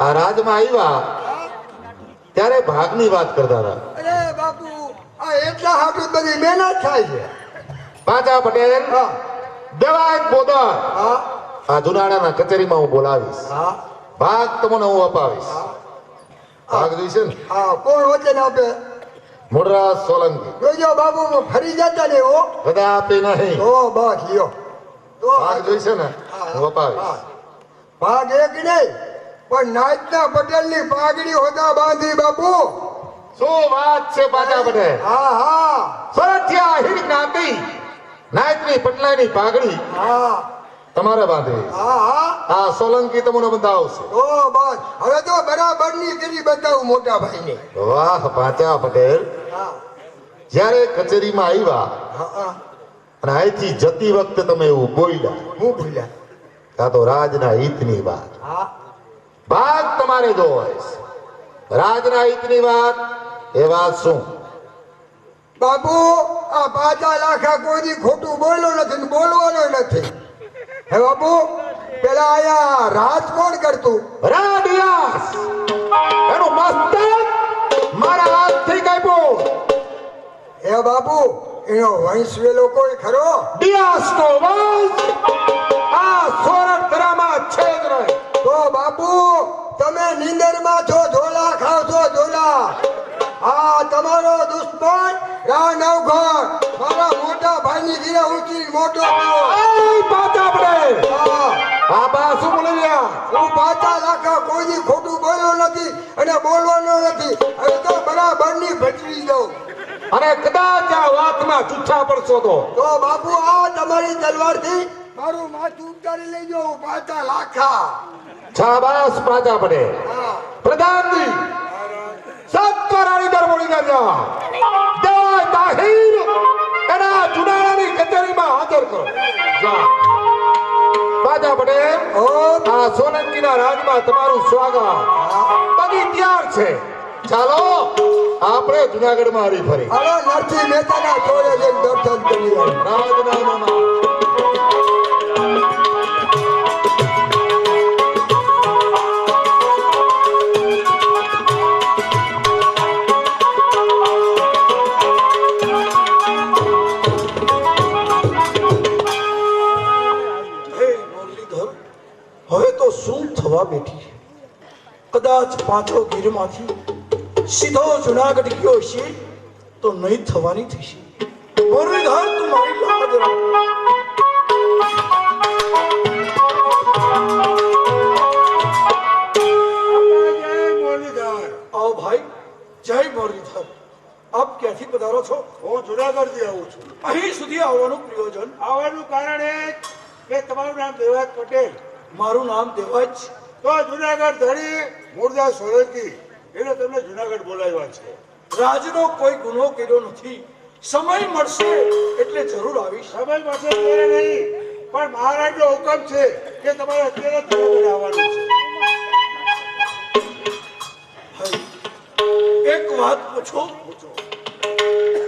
આ રાજમાં આવ્યા ત્યારે ભાગની વાત કરતા હતા. અરે બાપુ આ એટલા હાટું બધી મહેનત થાય છે. પાછા પટેલ દેવાય બોદર હા આ જુનાડાના કચેરીમાં હું બોલાવીશ. હા ભાગ તમને હું અપાવીશ. ભાગ જોઈશે ને? હા કોણ વચન આપે? મુરરાજ સોલંકી. જોજો બાપુ ફરી જતા ને હો બધા આપી નહીં. તો બસ લ્યો તો ભાગ જોઈશે ને? હું અપાવીશ. ભાગ એક નહીં પણ નાચના પટેલની પાઘડી હોતા બાંધી બાપુ. શું વાત છે પાછા પટેલ? હા હા સરથિયા હિર જ્ઞાતિ નાયકની પટલાની પાઘડી હા તમારે બાંધવી. હા હા આ સોલંકી તમને બંધાવશે. તો બસ હવે તો બરાબરની કરી બતાવું મોટા ભાઈને. વાહ પાછા પટેલ, હા જ્યારે કચેરીમાં આવ્યા હા અને અહીંથી જતી વખતે તમે એવું બોલ્યા, હું ભૂલ્યા. આ તો રાજના હિતની વાત. હા ભાગ તમારે જો હોય રાજના હિતની વાત, એ વાત શું? બાપુ આ 5 લાખા કોઈ ખોટું બોલ્યો નથી ને બોલવાનો નથી. હે બાપુ પેલા આયા રાજ કોણ કરતું? રાડિયાસ એનું મસ્તક મારા હાથથી કાપ્યો. હે બાપુ એનો વંશ વેલો કોઈ ખરો? ડિયાસનો વંશ આ સોરઠ ધરામાં છે જ નહીં. તો બાપુ તમે નીંદરમાં છો, ઝોલા ખાવ છો ઝોલા. આ તમારો દુશ્મન રા નવઘણ મારા મોટા ભાઈની ઘીરે ઊંચી મોટો થયો. આય પાછા પડે. હા આ બા શું બોલી રહ્યા? હું 5 લાખા કોઈ ખોટું બોલ્યો નથી અને બોલવાનો નથી. હવે તો બરાબરની ભટરી દઉં. અને કદાચ આ વાતમાં જુઠ્ઠા પડશો તો બાપુ આ તમારી તલવારથી મારું માથું ઉતારી લઈ જાઉં. 5 લાખા. શાબાશ પાછા પડે. હા પ્રધાનજી સત્વરાણી દર બોલી ગયા. દેવાય તાહીર એના જુનાડાની કચેરીમાં હાજર કરો. જા પાછા પડે. ઓ આ સોલંકીના રાજમાં તમારું સ્વાગત. બધી તૈયાર છે. ચાલો આપણે જુનાગઢમાં હરીફરી. હવે નરસિંહ મહેતાના ચોરે જઈને દર્શન કરી આવ્યા. રાજનામામાં હવે તો શું થવા બેઠી? કદાચ પાછો ગીરમાંથી સીધો જુનાગઢ ગયો છે તો નહીં થવાની થશે. મુરલીધર તું મારી લાજ રાખ. આવો ભાઈ. જય મુરલીધર. આપ ક્યાંથી પધારો છો? હું જુનાગઢથી આવું છું. અહીં સુધી આવવાનું પ્રયોજન? આવવાનું કારણ એ કે તમારું નામ દેવાજ પટેલ, મારું નામ દેવાજ. તો જુનાગઢ ધણી મુરદાસ સોલંકી એને તમને જુનાગઢ બોલાવ્યા છે. રાજનો કોઈ ગુનો કર્યો નથી. સમય મળશે એટલે જરૂર આવીશ. સમય પાસે અત્યારે નહીં, પણ મહારાજનો હુકમ છે કે તમારે અત્યારે જ જુનાગઢ આવવાનું છે. એક વાત પૂછો.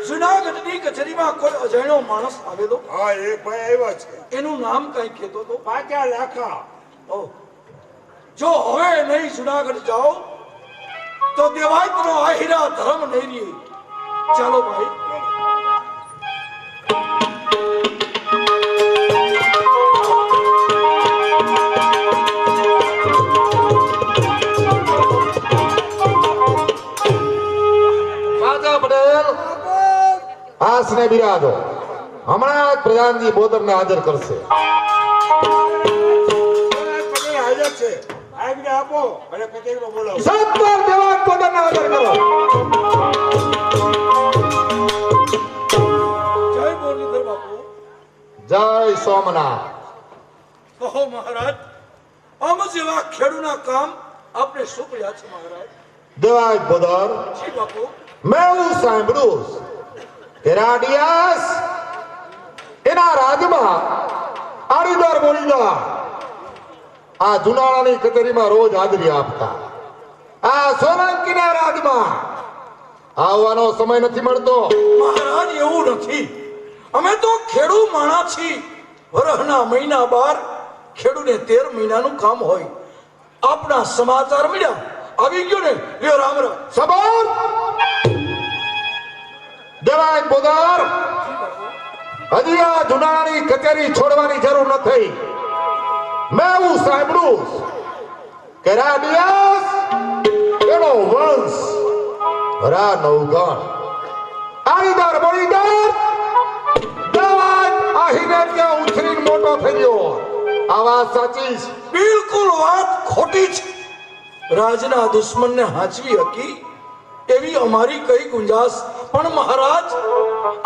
જુનાગઢની કચેરીમાં કોઈ અજાણ્યો માણસ આવેલો? હા, એક ભાઈ આવ્યા છે, એનું નામ કઈ કહેતો તો? 5 લાખા. ઓહ, જો હવે નહીં જુનાગઢ જાઓ તો દેવાયતનો આહિરા ધર્મ નહીં રહે. ચાલો ભાઈ. પાછા પટેલ હાસને બિરાજો. હમણાં જ પ્રધાનજી બોદરને હાજર કરશે. દેવાજ પટેલ હાજર છે. આજ્ઞા આપો અને કચેરીમાં બોલાવો. સત્તર દેવાજ બોદરને હાજર કરો. જય મુરલીધર બાપુ. જય સોમનાથ. કહો મહારાજ, આમ જેવા ખેડૂના કામ આપને શું પડ્યા છે મહારાજ? દેવાજ બોદર જી બાપુ. મેં એવું સાંભળ્યું કે રાડિયાસ એના રાજમાં આડીદાર બોલીદા આ જુનાળાની કચેરીમાં રોજ હાજરી આપતા. આ સોલંકીના રાજમાં આવવાનો સમય નથી મળતો. મહારાજ એવું નથી. અમે તો ખેડૂ માણા છીએ. વરહના મહિના 12 ખેડૂને 13 મહિનાનું કામ હોય. આપના સમાચાર મળ્યા. આવી ગયો ને? લ્યો રામ રામ. સબર દેવાય બોદાર, હજી આ જુનાણાની કચેરી છોડવાની જરૂર નથી. મેં એવું સાંભળ્યું કે રાડિયાસ એનો વંશ રા નવગણ આઈદાર બળીદાર દેવાય આહીને ત્યાં ઉછરીને મોટો થઈ ગયો. આ વાત સાચી છે? બિલકુલ વાત ખોટી છે. રાજના દુશ્મનને હાંચવી હકી એવી અમારી કઈ ગુંજાશ. પણ મહારાજ,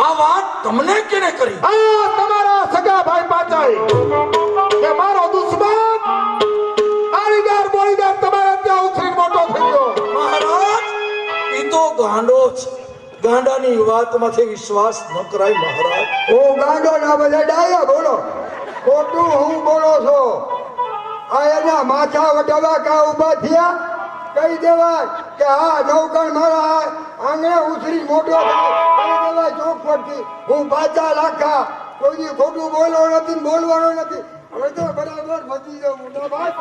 આ વાત તમને કેને કરી? આ તમારા સગા ભાઈ પાચાઈ કે મારો દુશ્મન આડીદાર બોળીદાર તમારા ત્યાં ઉછરીને મોટો થઈ ગયો. મહારાજ, એ તો ગાંડો છે. ગાંડાની વાતમાંથી વિશ્વાસ ન કરાય મહારાજ. હું ગાંડો ના બધા ડાયા બોલો, ખોટું હું બોલો છો. આ એના માથા વટાવા કા ઉભા થયા, કહી દેવાય કે આ નવગણ મારા આંગણે ઉછરી મોટો થાય. કહી દેવાય ચોખવટથી હું પાછા લાખા કોઈ દી ખોટું બોલવો નથી ને બોલવાનો નથી. હવે તો બરાબર ફસી જાઉં મોટા ભાઈ.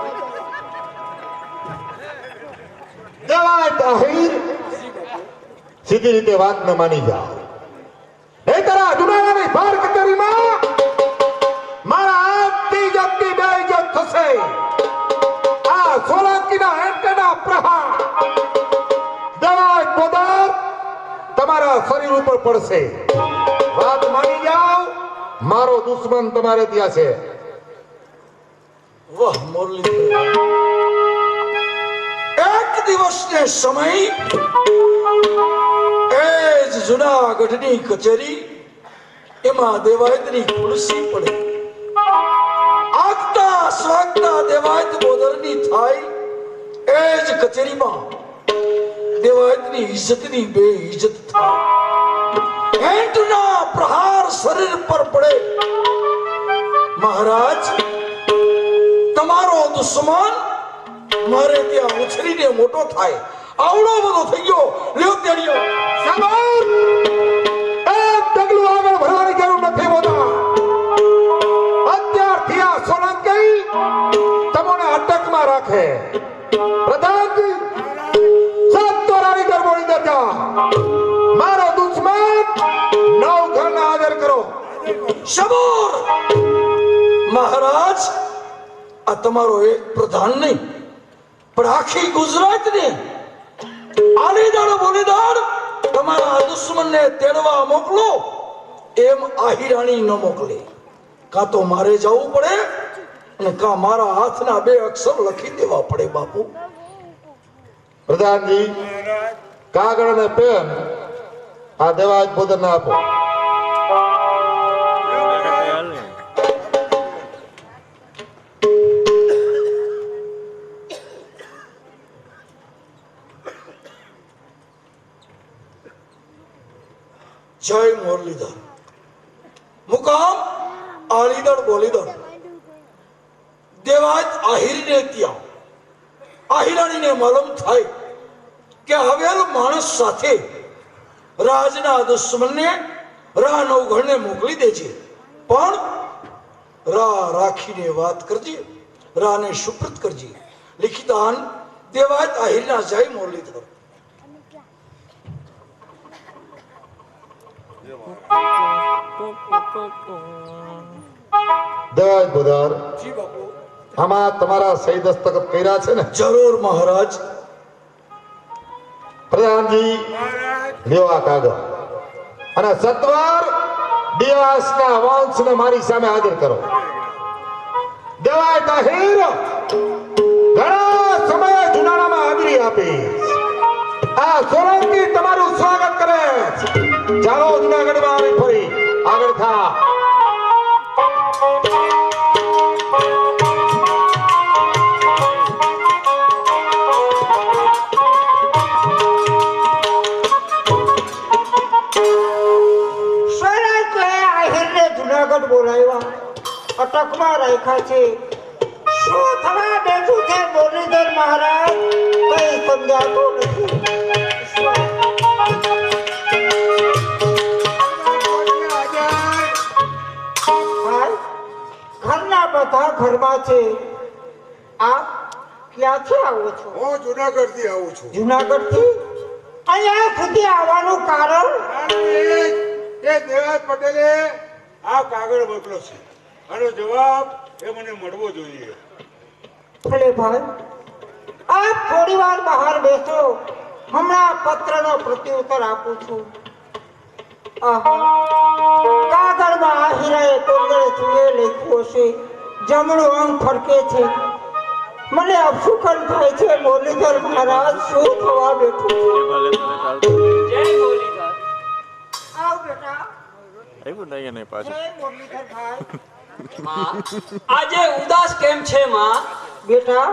દેવાય તાહીર સીધી રીતે વાત ન માની જાઓ. એ તારા જુનાણાની ભાર કચેરીમાં મારા આજથી જગતી બે ઇજ્જત થશે. આ સોલંકીના એંટેના પ્રહાર દેવાય બોદાર તમારા શરીર ઉપર પડશે. વાત માની જાઓ, મારો દુશ્મન તમારે ત્યાં છે. વાહ મુરલીધર, એક દિવસને સમય એ જ જુનાગઢની કચેરી, એમાં દેવાયતની ખુરશી પડે. આગતા સ્વાગતા દેવાયત બોદરની થાય. એ જ કચેરીમાં દેવાયતની ઇજ્જતની બે ઇજ્જત થાય. એંટના પ્રહાર શરીર પર પડે. મહારાજ, તમારો દુશ્મન મારે ત્યાં ઉછરીને મોટો થાય. આવડો બધો થઈ ગયો. લ્યો તેડીયો. સાબર એક ડગલું આગળ ભરવાની જરૂર નથી બોદા. અત્યારથી આ સોલંકી તમને અટકમાં રાખે. પ્રધાનજી સત્તોરાની દરબારી દરજા મારો દુશ્મન નવઘણના આદર કરો. શબોર! મહારાજ, આ તમારો એક પ્રધાન નહીં પણ આખી ગુજરાતને આલીદાળ બોલીદાળ તમારા દુશ્મનને તેડવા મોકલો એમ આહિરાણી ન મોકલે. કાં તો મારે જવું પડે અને કાં મારા હાથના બે અક્ષર લખી દેવા પડે. બાપુ, પ્રધાનજી કાગળ અને પેન આ દેવાજ બોદરને આપો. જય મુરલીધર. મુકામ આલીદળ બોલીદળ. દેવાજ આહિરને ત્યાં આહિરાણીને માલુમ થાય કે હવેલ માણસ સાથે રાજના દુશ્મનને રા નવઘણને મોકલી દેજે, પણ રા રાખીને વાત કરજે, રાને સુપ્રત કરજે. લિખિતાન દેવાજ આહિરના જય મુરલીધર. દેવાજ બોદાર જી બાપુ. આમાં તમારા સહી દસ્તખત કર્યા છે ને? જરૂર મહારાજ. પ્રધાનજી લ્યો આ કાગળ અને સત્વર દિયાસના વંશને મારી સામે હાજર કરો. દેવાય તાહીર ઘણા સમયે જુનાણામાં હાજરી આપીશ. આ સોલંકી તમારું સ્વાગત કરે. ચાલો જુનાગઢમાં આવી ફરી આગળ થા. જુનાગઢ બોલાવ્યા, અટકમાં રાખ્યા છે. શું થવા બેઠું છે મુરલીધર મહારાજ? કઈ સમજાતું નથી. ભાઈ, ઘરના બધા ઘરમાં છે. આપ ક્યાંથી આવો છો? હું જુનાગઢ થી આવું છું. જુનાગઢથી? અહીંયા સુધી આવવાનું કારણ? એ દેવાજ પટેલે આ કાગળ મોકલ્યો છે. આનો જવાબ એ મને મળવો જોઈએ. ભલે ભાઈ, આપ થોડી વાર બહાર બેસો. હમણાં પત્રનો પ્રત્યુત્તર આપું છું. આહા, કાગળમાં આહિરાએ કોંગળે સુએ લખ્યું હશે, જમણું અંગ ફરકે છે. મને અપશુકન થાય છે. મુરલીધર મહારાજ, શું થવા બેઠું છે? જય મુરલીધર. આવ બેટા. આવ્યું નહીં એને પાછું. જય મુરલીધર ભાઈ. માં, આજે ઉદાસ કેમ છે માં? બેટા,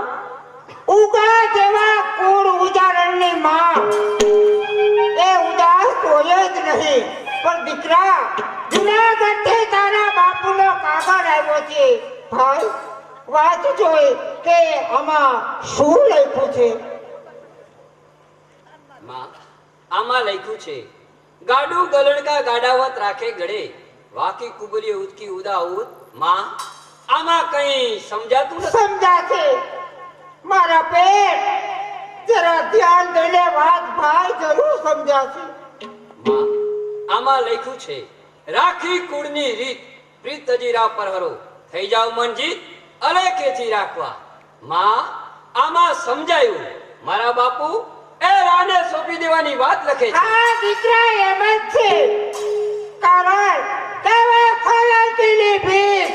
ઉગા જેવા કુળ ઉજારણની માં એ ઉદાસ હોય જ નહીં. પણ દીકરા, જુનાગઢથી તારા બાપુનો કાગળ આવ્યો છે. ભાઈ, વાત જોઈ કે આમાં શું લખ્યું છે. માં, આમાં લખ્યું છે, ગાડું ગલણકા ગાડાવત રાખે ગળે, વાકી કુબરી ઉદકી ઉદાઉદ. માં, આમાં કઈ સમજાતું નથી. સમજાશે મારા પેટ. જરા ધ્યાન દઈને વાત ભાઈ, જરૂર સમજાશે. માં, આમાં લખ્યું છે, રાખી કુળની રીત પ્રીત અજીરા પર હરો, થઈ જાવ મનજીત અલેખેથી રાખવા. માં, આમાં સમજાયું મારા બાપુ એ રાને સોંપી દેવાની વાત લખે છે. આ દીકરા એમ જ છે. કારણ કે સોલંકીની ભીખ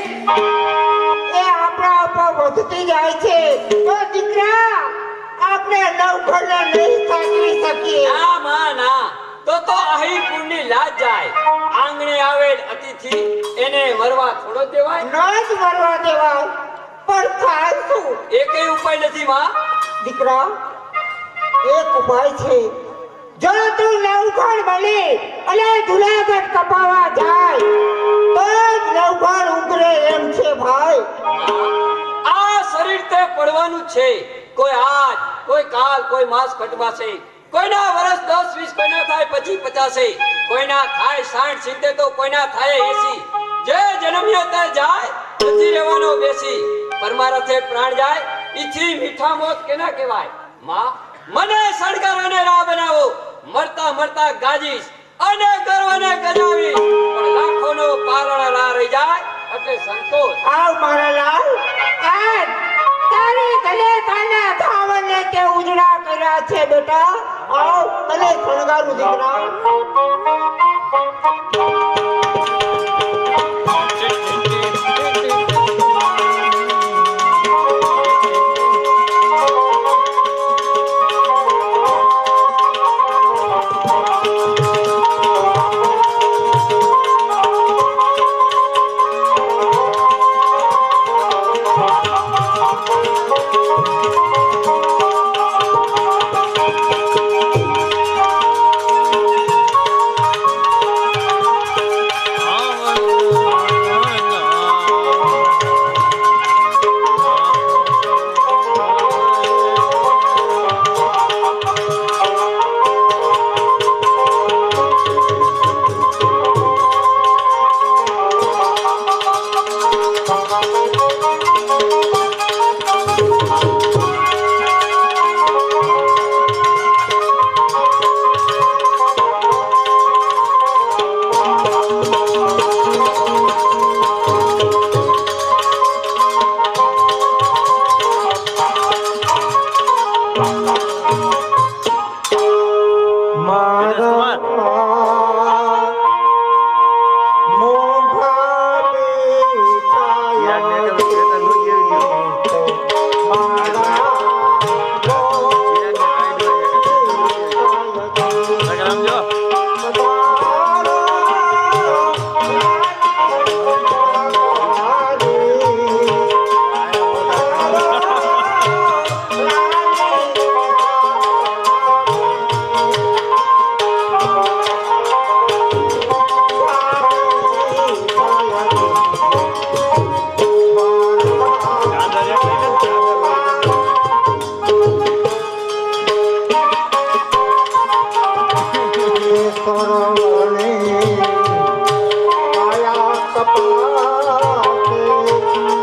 એ આપણા ઉપર વધતી જાય છે. તો દીકરા, આપણે નવઘરને નહીં સાચવી શકીએ. ના માં ના, તો અહીં કુળની લાજ જાય. આંગણે આવેલ અતિથિ એને મરવા થોડો દેવાય? ન જ મરવા દેવાય. પણ થાય શું? એકેય ઉપાય નથી માં. દીકરા, એક ઉપાય છે. જો તું નવઘણ બની અને જુનાગઢ કપાવા જાય તો જ નવઘણ ઉઘરે એમ છે ભાઈ. આ શરીર તે પડવાનું છે. કોઈ આજ, કોઈ કાલ, કોઈ માસ ખટવાશે. કોઈના વર્ષ 10 20, કોઈના થાય 25 50, કોઈના થાય 60 70, તો કોઈના થાય 80. જે જન્મ્યો તે જાય, નથી રહેવાનો બેસી. પરમારથે પ્રાણ જાય, ઈથી મીઠા મોત કેના કહેવાય. માં, મને સળગાર અને રાહ બનાવો. મરતા મરતા ગાજીશ અને ગર્વને ગજાવીશ. પણ લાખોનો પારણા ના રહી જાય એટલે સંતોષ. આવ મારા લાલ, આજ તારી ગલે તાના ધાવને તે ઉજળા કર્યા છે બેટા. આવ તને શણગારું દીકરા.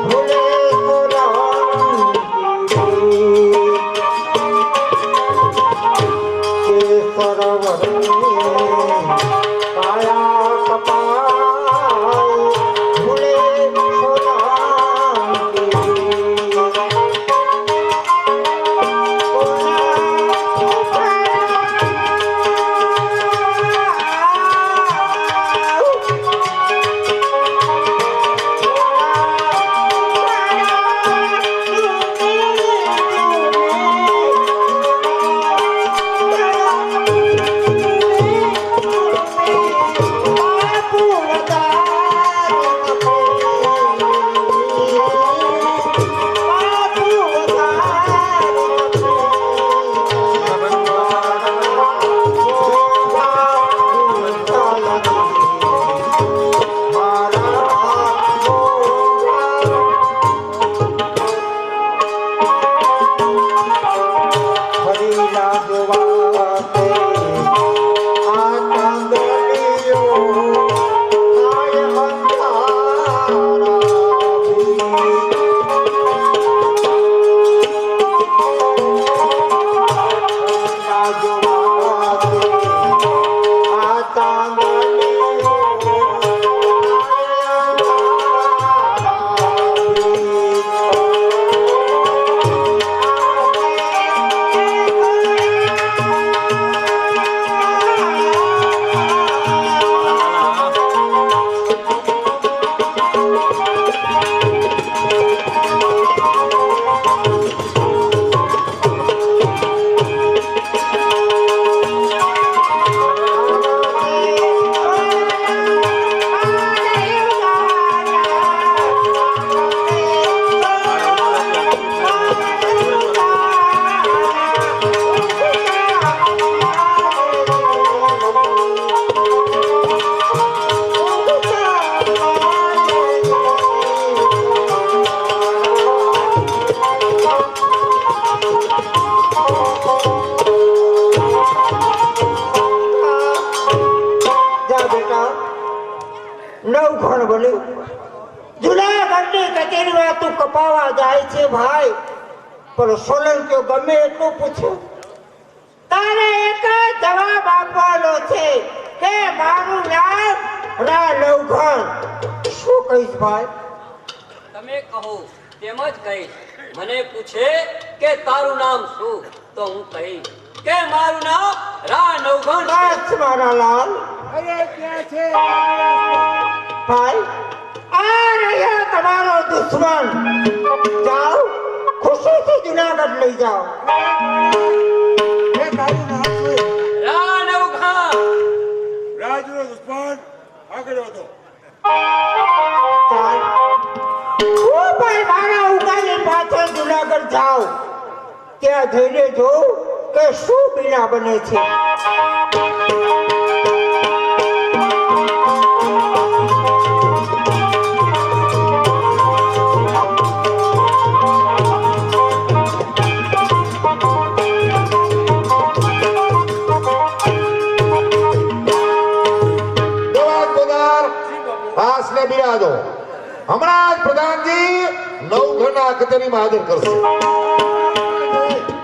ભૂલે કાયા કપાય ભૂલે નવઘણ બન્યું. જુનાગઢની કચેરીમાં તું કપાવા જાય છે ભાઈ, પણ સોલંકીઓ ગમે એટલું પૂછ્યું તારે એક જ જવાબ આપવાનો છે કે મારું નામ રા નવઘણ. શું કહીશ ભાઈ? તમે કહો તેમ જ કહીશ. મને પૂછે કે તારું નામ શું તો હું કહીશ કે મારું નામ રા નવઘણ છે. બસ મારા લાલ. અરે ક્યાં છે ભાઈ આ રહ્યા તમારો દુશ્મન. જાઓ ખુશીથી જુનાગઢ લઈ જાઓ. એ તારું નામ શું? રા નવઘણ. રાજનો દુશ્મન આગળ વધો. ચાલ હું ભાઈ મારા ઉગાની પાછળ જુનાગઢ જાઓ. ત્યાં જઈને જોઉં કે શું બીના બને છે. બિરાજો. હમણાં જ પ્રધાનજી નવઘણના કચેરીમાં હાજર કરશે.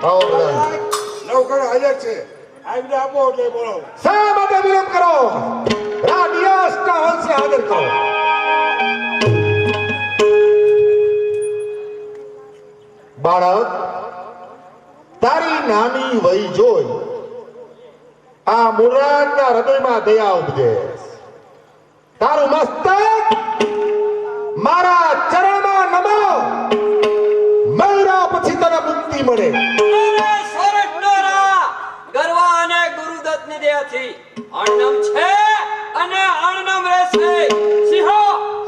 આવો પ્રધાનજી. નવઘણ હાજર છે. આજ્ઞા આપો એટલે બોલો. શા માટે વિલંબ કરો? રાજ્યના વંશને હાજર કરો. બાળક, તારી નાની વય જોઈ આ મુરાદના હૃદયમાં દયા ઉપજે. તારું મસ્તક મારા ચરણમાં નમો. મૈરા પછી તને મુક્તિ મળે. અરે સોરઠનારા ગરવા અને ગુરુદત્તની દયાથી અણનમ છે અને અણનમ રહેશે. સિંહો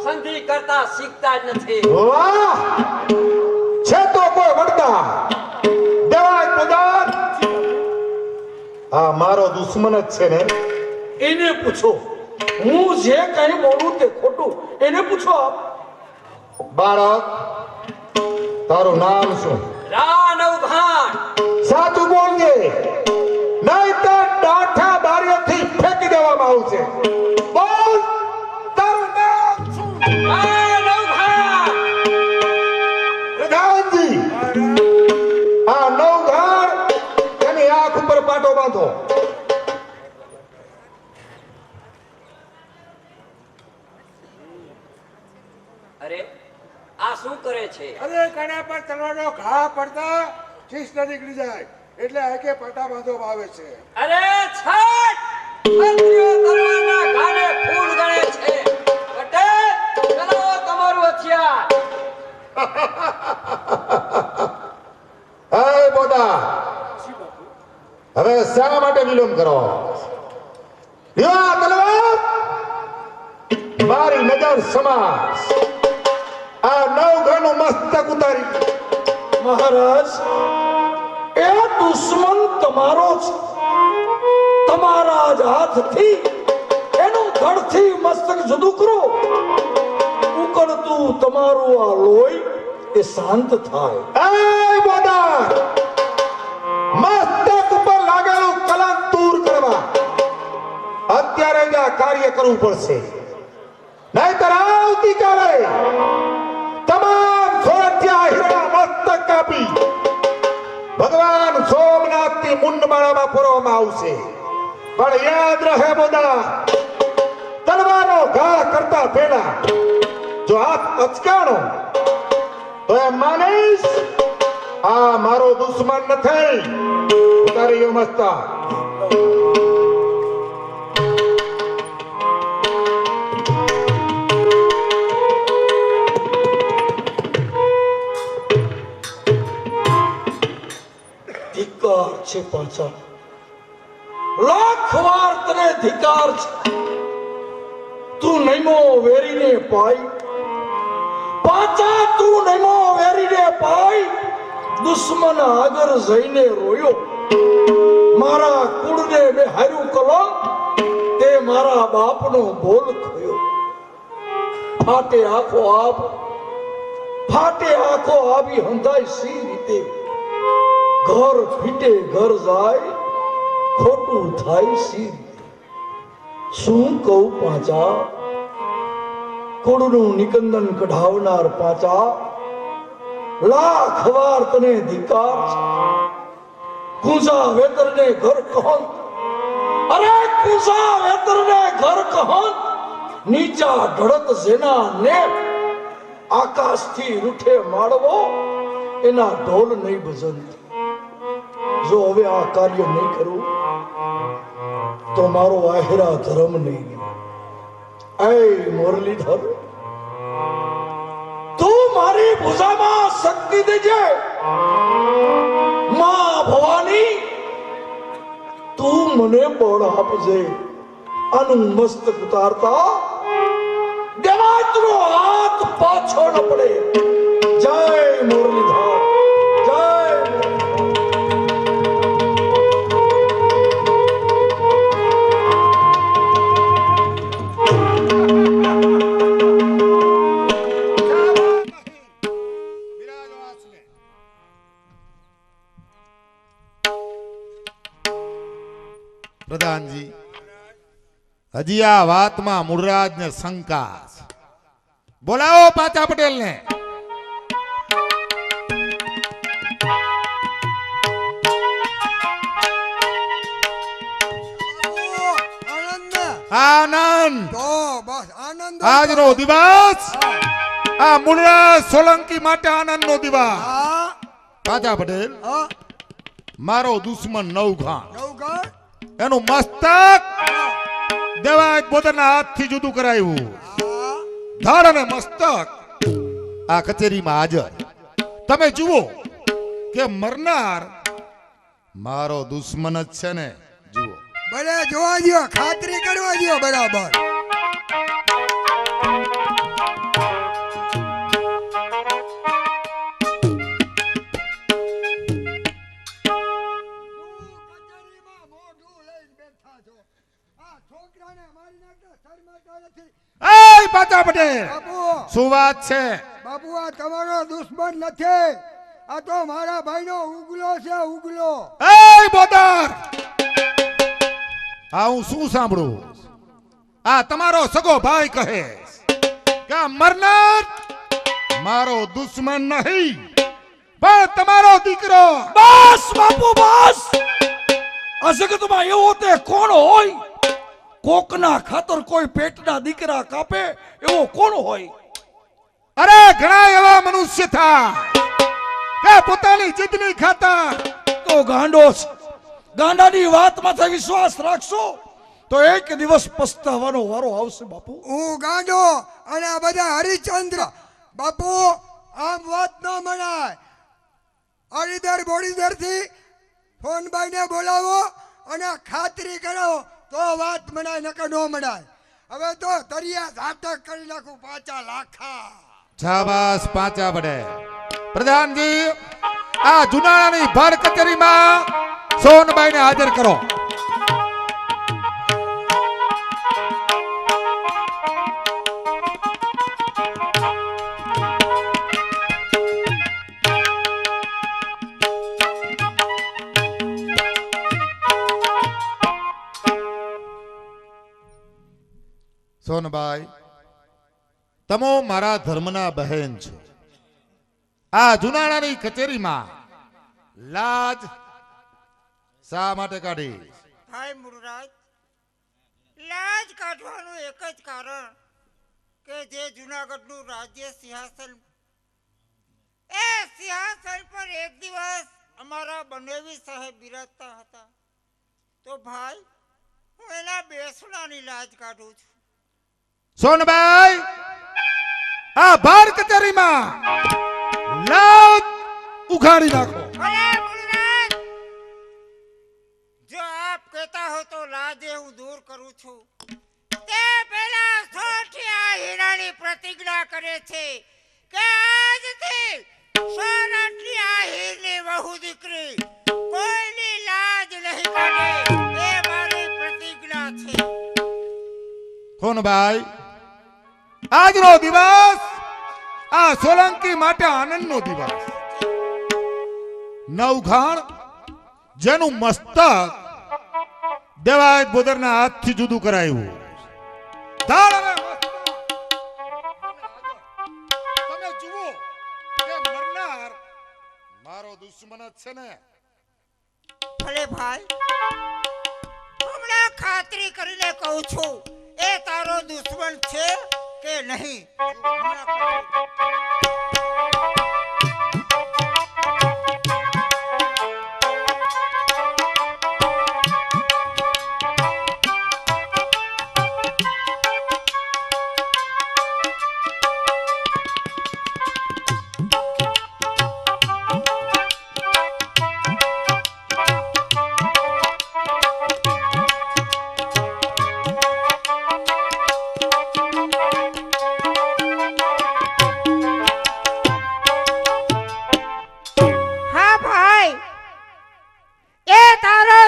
સંધિ કરતા શીખતા જ નથી. વાહ, છે તો કોઈ વડતા દેવાય પ્રધાન. આ મારો દુશ્મન જ છે ને? એને પૂછો. હું જે કઈ બોલું તે ખોટું. એને પૂછો. બાળક, તારું નામ શું? રા નવઘણ. સાચું બોલજે, નહીં તો ડાઠા બારીઓથી ફેંકી દેવામાં આવશે. બોલ, તારું નામ શું? રા નવઘણ. પ્રધાનજી, આ નવઘણ એની આંખ ઉપર પાટો બાંધો. છે. અરે કડા પર તલવારનો ઘા પડતા શિસ્ત નીકળી જાય એટલે આકે પટ્ટા બાંધવામાં આવે છે. અરે છાટ! ક્ષત્રિયો તલવારના ઘાને ફૂલ ગણે છે. પટેલ, ચલાવો તમારું હથિયાર. હે બોડા, હવે શા માટે વિલંબ કરો? લ્યો આ તલવાર, મારી નજર સમાસ આ નવઘાનું મસ્તક ઉતારી. મહારાજ, એ દુશ્મન તમારો છે. તમારા જ હાથથી એનું ધડથી મસ્તક જુદું કરો. ઉકળતું તમારું આ લોહી એ શાંત થાય. એ બોડા, મસ્તક ઉપર લાગેલું કલંક દૂર કરવા અત્યારે જ આ કાર્ય કરવું પડશે. નહીતર આવતીકાલે તમામ સોરઠિયા હીરા મસ્તક કાપી ભગવાન સોમનાથની મુંડમાળામાં પૂરવામાં આવશે. પણ યાદ રહે બોદા, તલવારનો ઘા કરતા પહેલા જો હાથ અચકાણો તો એમ માનીશ આ મારો દુશ્મન નથી. ઉતારી ગયો મસ્તક. ધિક્કાર છે પાછા, લાખ વાર તને ધિક્કાર છે. તું નૈમો વેરીને પાઈ, પાછા તું નૈમો વેરીને પાઈ દુશ્મન આગળ જઈને રોયો. મારા કુળને બેહાર્યું કલંક, તે મારા બાપનો બોલ ખયો. ફાટે આંખો આપ, ફાટે આંખો આવી હંધાય સી રીતે. ઘર ફીટે ઘર જાય, ખોટું થાય સી રીતે. શું કહું પાછા, કુળનું નિકંદન કઢાવનાર પાછા, લાખ વાર તને ધિક્કાર છે. કુંજા વેતરને ઘર કહન, અરે કુંજા વેતરને ઘર કહન, નીચા ઢળત જેના ને આકાશથી રૂઠે માળવો એના ઢોલ નહીં ભજનતી. જો હવે આ કાર્ય નહીં કરું તો મારો આહેરા ધર્મ નહીં. એ મુરલીધર, તું મારી ભુજામાં શક્તિ દેજે. માં ભવાની, તું મને બળ આપજે. આનું મસ્તક ઉતારતા દેવાજનો હાથ પાછો ન પડે. જય મુરલીધર, જય પ્રધાનજી, હજી આ વાતમાં મૂળરાજ ને શંકા છે. બોલાવો પાછા પટેલ ને. આનંદ, તો બસ આનંદ. આજનો દિવસ આ મૂળરાજ સોલંકી માટે આનંદનો દિવસ. હા પાછા પટેલ, હા મારો દુશ્મન નવઘાણ, નવગણ. એનું મસ્તક દેવાજ પોતાના હાથથી જુદું કરાયું. હા ધડ અને મસ્તક આ કચેરીમાં હાજર. તમે જુઓ કે મરનાર મારો દુશ્મન જ છે ને. જુઓ, ભલે જોવા દ્યો, ખાતરી કરવા દ્યો બરાબર. એ પાછા પટેલ, બાપુ, શું વાત છે? બાપુ આ તમારો દુશ્મન નથી, આ તો મારા ભાઈનો ઉગલો છે, ઉગલો. એ બોદર, આ હું શું સાંભળું? આ તમારો સગો ભાઈ કહે કે આ મરનાર મારો દુશ્મન નહીં પણ તમારો દીકરો. બસ બાપુ બસ. આ જગતમાં એવો તે કોણ હોય? કોકના ખાતર કોઈ પેટના દીકરા કાપે એવો કોણ હોય? અરે ઘણા એવા મનુષ્ય થાય કે પોતાની જીદની ખાતર તો ગાંડો છે. ગાંડાની વાતમાં વિશ્વાસ રાખશો તો એક દિવસ પસ્તાવાનો વારો આવશે બાપુ. હું ગાંડો અને આ બધા હરિશ્ચંદ્ર. બાપુ આમ વાત ન મનાય. અડીદર બોડીદર થી ફોનબાઈને બોલાવો અને ખાતરી કરાવો તો વાત મનાય, નકર નો મનાય. હવે તો દરિયા ઝાટક કરી નાખું 5 લાખા. શાબાશ પાંચા પડે. પ્રધાનજી આ જુનાણાની ભર કચેરીમાં સોનબાઈને હાજર કરો. સોનબાઈ, તમો મારા ધર્મના બહેન છો. આ જુનાણાની કચેરીમાં લાજ શા માટે કાઢી? ભાઈ મુરરાજ, લાજ કાઢવાનું એક જ કારણ કે જે જુનાગઢનું રાજ્ય સિંહાસન, એ સિંહાસન પર એક દિવસ અમારા બનેવી સાહેબ બિરાજતા હતા. તો ભાઈ હું એના બેસણાની લાજ કાઢું છું. સોનબાઈ, આ ભર કચેરીમાં લાજ ઉઘાડી નાખો. અરે મુરરાજ, જો આપ કહેતા હો તો લાજે હું દૂર કરું છું. તે પહેલા સોઠિયા હીરાની પ્રતિજ્ઞા કરે છે કે આજથી સોરઠી આહીરની વહુ દીકરી કોઈની લાજ નહીં કાઢે. એ મારી પ્રતિજ્ઞા છે. સોનબાઈ, આજનો દિવસ આ સોલંકી માટે આનંદનો દિવસ. નવઘાણ જેનું મસ્તક દેવાયત બોદરના હાથથી જુદું કરાયું. ધાર હવે મસ્તક. તમે જુઓ કે મરનાર મારો દુશ્મન જ છે ને. ભલે ભાઈ, હમણાં ખાતરી કરીને કહું છું, એ તારો દુશ્મન છે કે નહીં?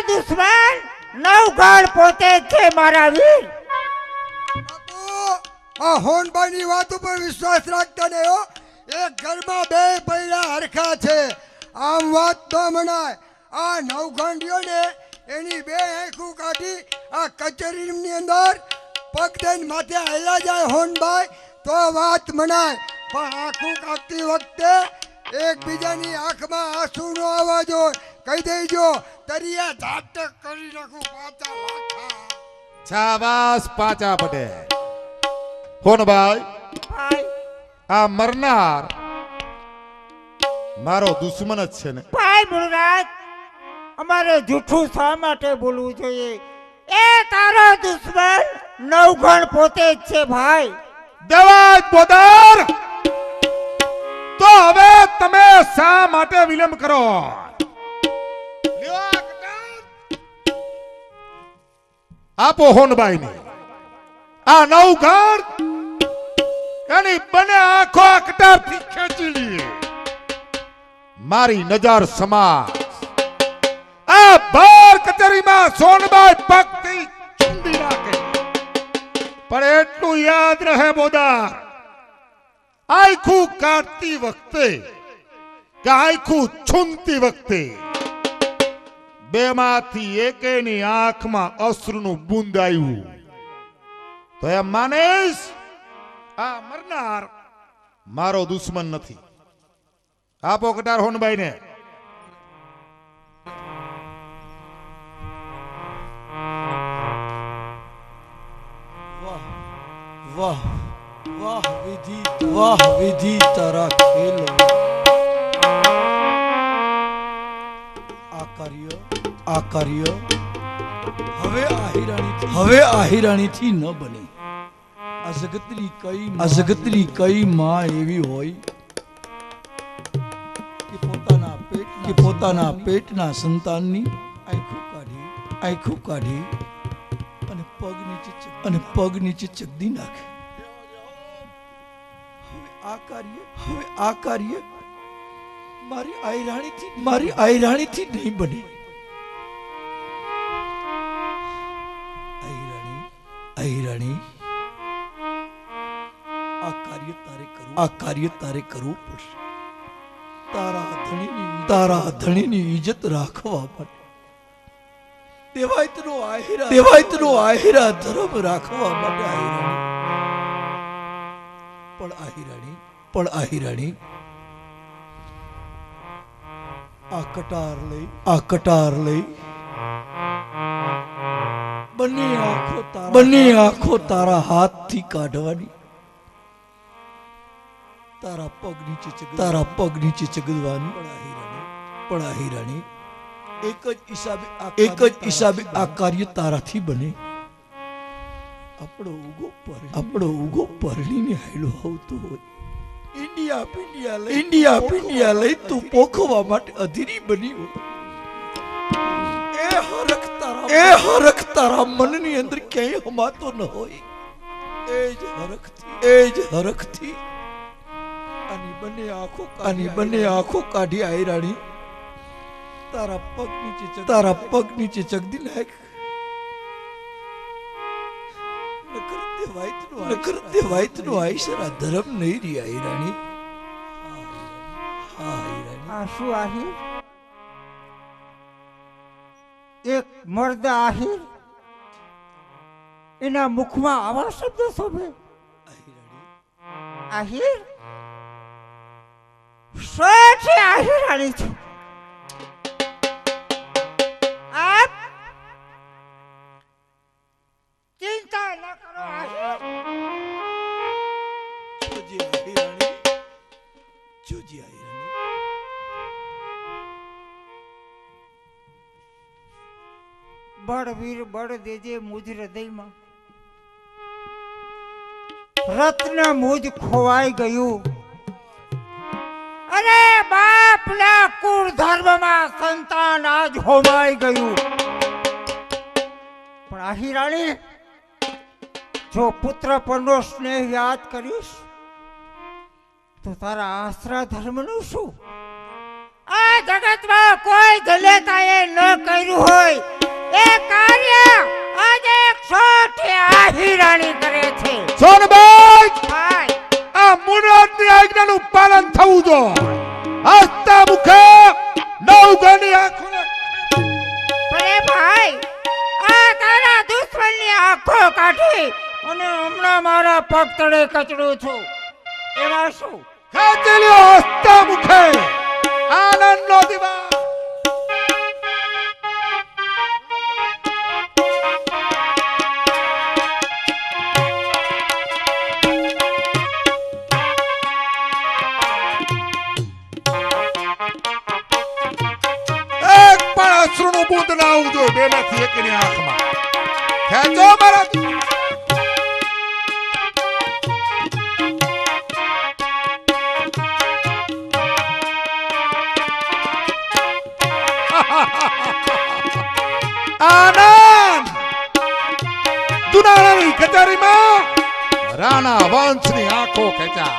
દુશ્મન નવઘણ પોતે જ છે મારા વીર. બાપુ આ હોનબાઈની વાત ઉપર વિશ્વાસ રાખતા નહીં હો. એક ઘરમાં બે પૈડા હરખા છે, આમ વાત ન મનાય. આ નવઘંટીઓને એની બે આંખું કાઢી આ કચેરીની અંદર પગ દઈને માથે હાલ્યા જાય હોનબાઈ તો વાત મનાય. પણ આંખું કાઢતી વખતે એકબીજાની આંખમાં આંસુ નો આવવા જોઈએ. કહી દેજો દરિયા ઝાટક કરી નાખું 5 લાખા. શાબાશ પાંચા પડે. સોનબાઈ, ભાઈ આ મરનાર મારો દુશ્મન જ છે ને. ભાઈ મુરરાજ, અમારે જૂઠું શા માટે બોલવું જોઈએ? એ તારો દુશ્મન નવઘણ પોતે જ છે ભાઈ. દેવાજ બોદર, તો હવે તમે શા માટે વિલંબ કરો? આપો હોનબાઈને આ નવઘણ એની બને આંખો કટારથી ખેંચી લઈએ. મારી નજર સમાજ આ બાર કચેરીમાં સોનબાઈ પગથી ચૂંદી નાખે. પણ એટલું યાદ રહે બોદાર, આંખું કાઢતી વખતે કે આંખું છૂંદતી વખતે બેમાંથી એકેની આંખમાં અશ્રુનું બુંદ આવ્યું તો એમ માનીશ આ મરનાર મારો દુશ્મન નથી. આપો કટાર હોનબાઈને. વાહ વાહ વાહ વિધિ તારા ખેલો. આ કાર્ય હવે આહિરાણીથી ન બને. આ જગતની કઈ માં એવી હોય કે પોતાના પેટના સંતાનની આંખો કાઢી અને પગ નીચે ચગદી નાખે. હવે આ કાર્ય મારી આયરાણીથી નહીં બને. આયરાણી, આ કાર્ય તારે કરવું પડશે. તારા ધણીની ઇજ્જત રાખવા માટે, દેવાયતનો આહિરા ધર્મ રાખવા માટે. આહિરાણી આ કટાર લઈ બંને આંખો તારા હાથથી કાઢવાની, તારા પગ નીચે ચગદવાની. પણ આહિરાણી એક જ હિસાબે આ કાર્ય તારાથી બને. આપણો ઉગો પરણીને હાયલો આવતો હોય, ઇન્ડિયા પિંડિયા લઈ તું પોખવા માટે અધીરી બની હોય. એ હરખ તારા મનની અંદર ક્યાંય હમાતો ન હોય. એ જ હરખથી આની બંને આંખો કાઢી આયરાણી તારા પગ નીચે ચગદી નાખ. દેવાયતનો આઈસરા ધર્મ નહીં રી આયરાણી. આ શું આહિર? એક મર્દ આહિર, એના મુખમાં આવા શબ્દો શોભે? આહિર છે આહિરાણી છું. આપ ચિંતા ન કરો આહિર. જોજી આયરાણી, બળવીર બળ દેજે મુજ હૃદયમાં. રત્ન મુજ ખોવાઈ ગયું. અરે બાપના કુળ ધર્મમાં સંતાન આજ હોમાઈ ગયું. પણ આહિરાણી, જો પુત્ર પરનો સ્નેહ યાદ કરીશ તો તારા આશરા ધર્મનું શું? આ જગતમાં કોઈ જલેતાએ ન કર્યું હોય એ કાર્ય આજે 100 આહિરાણી કરે છે. સોનબાઈ, ભાઈ, આ મુનિની આજ્ઞાનું પાલન થવું જો. હસતા મુખે નવગણની આંખોને ભલે ભાઈ, આ તારા દુશ્મનની આંખો કાઢી અને હમણાં મારા પગ તળે કચડું છું. એમાં શું? ખેંચી લ્યો. હસતા મુખે આનંદનો દીવા. અશ્રુનું બુંદ ના આવવું જોઈએ બેમાંથી એકની આંખમાં. ખેંચો મારા. આનંદ દુનાળાની કચેરીમાં રાણા વંશની આંખો ખેંચા.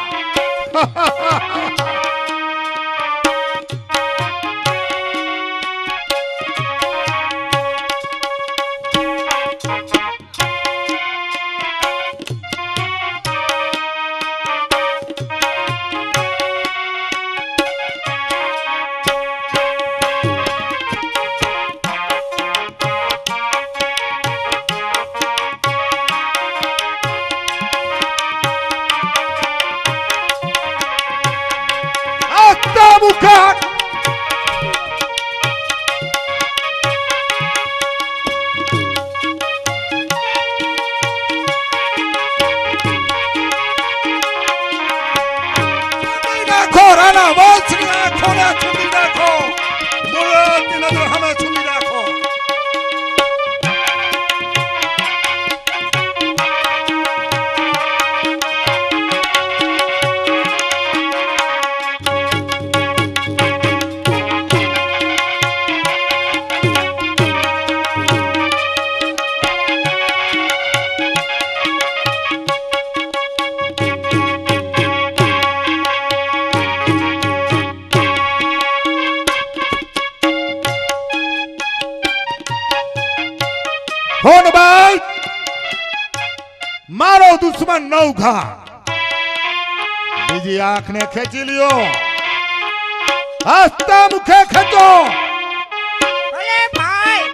મારો દુશ્મન નવઘા બીજી આંખને ખેંચી લ્યો હસતા મુખે ખેંચો ભલે ભાઈ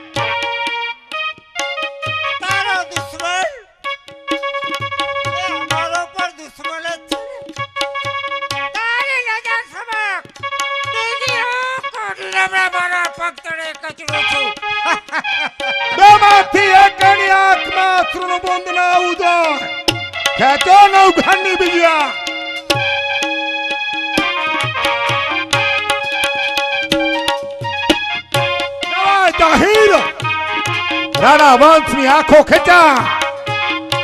તારો દુશ્મન એ અમારો પર દુશ્મન જ છે તારી નજર સમક્ષ બીજી કોટલે મારા પગ તળે કચરો છું બેમાંથી એકની આંખમાં અશ્રુનું બુંદ ના આવવું જોઈએ ખેંચો નવઘાની બીજી આંખ જાહીર રાણા વંશની આંખો ખેંચા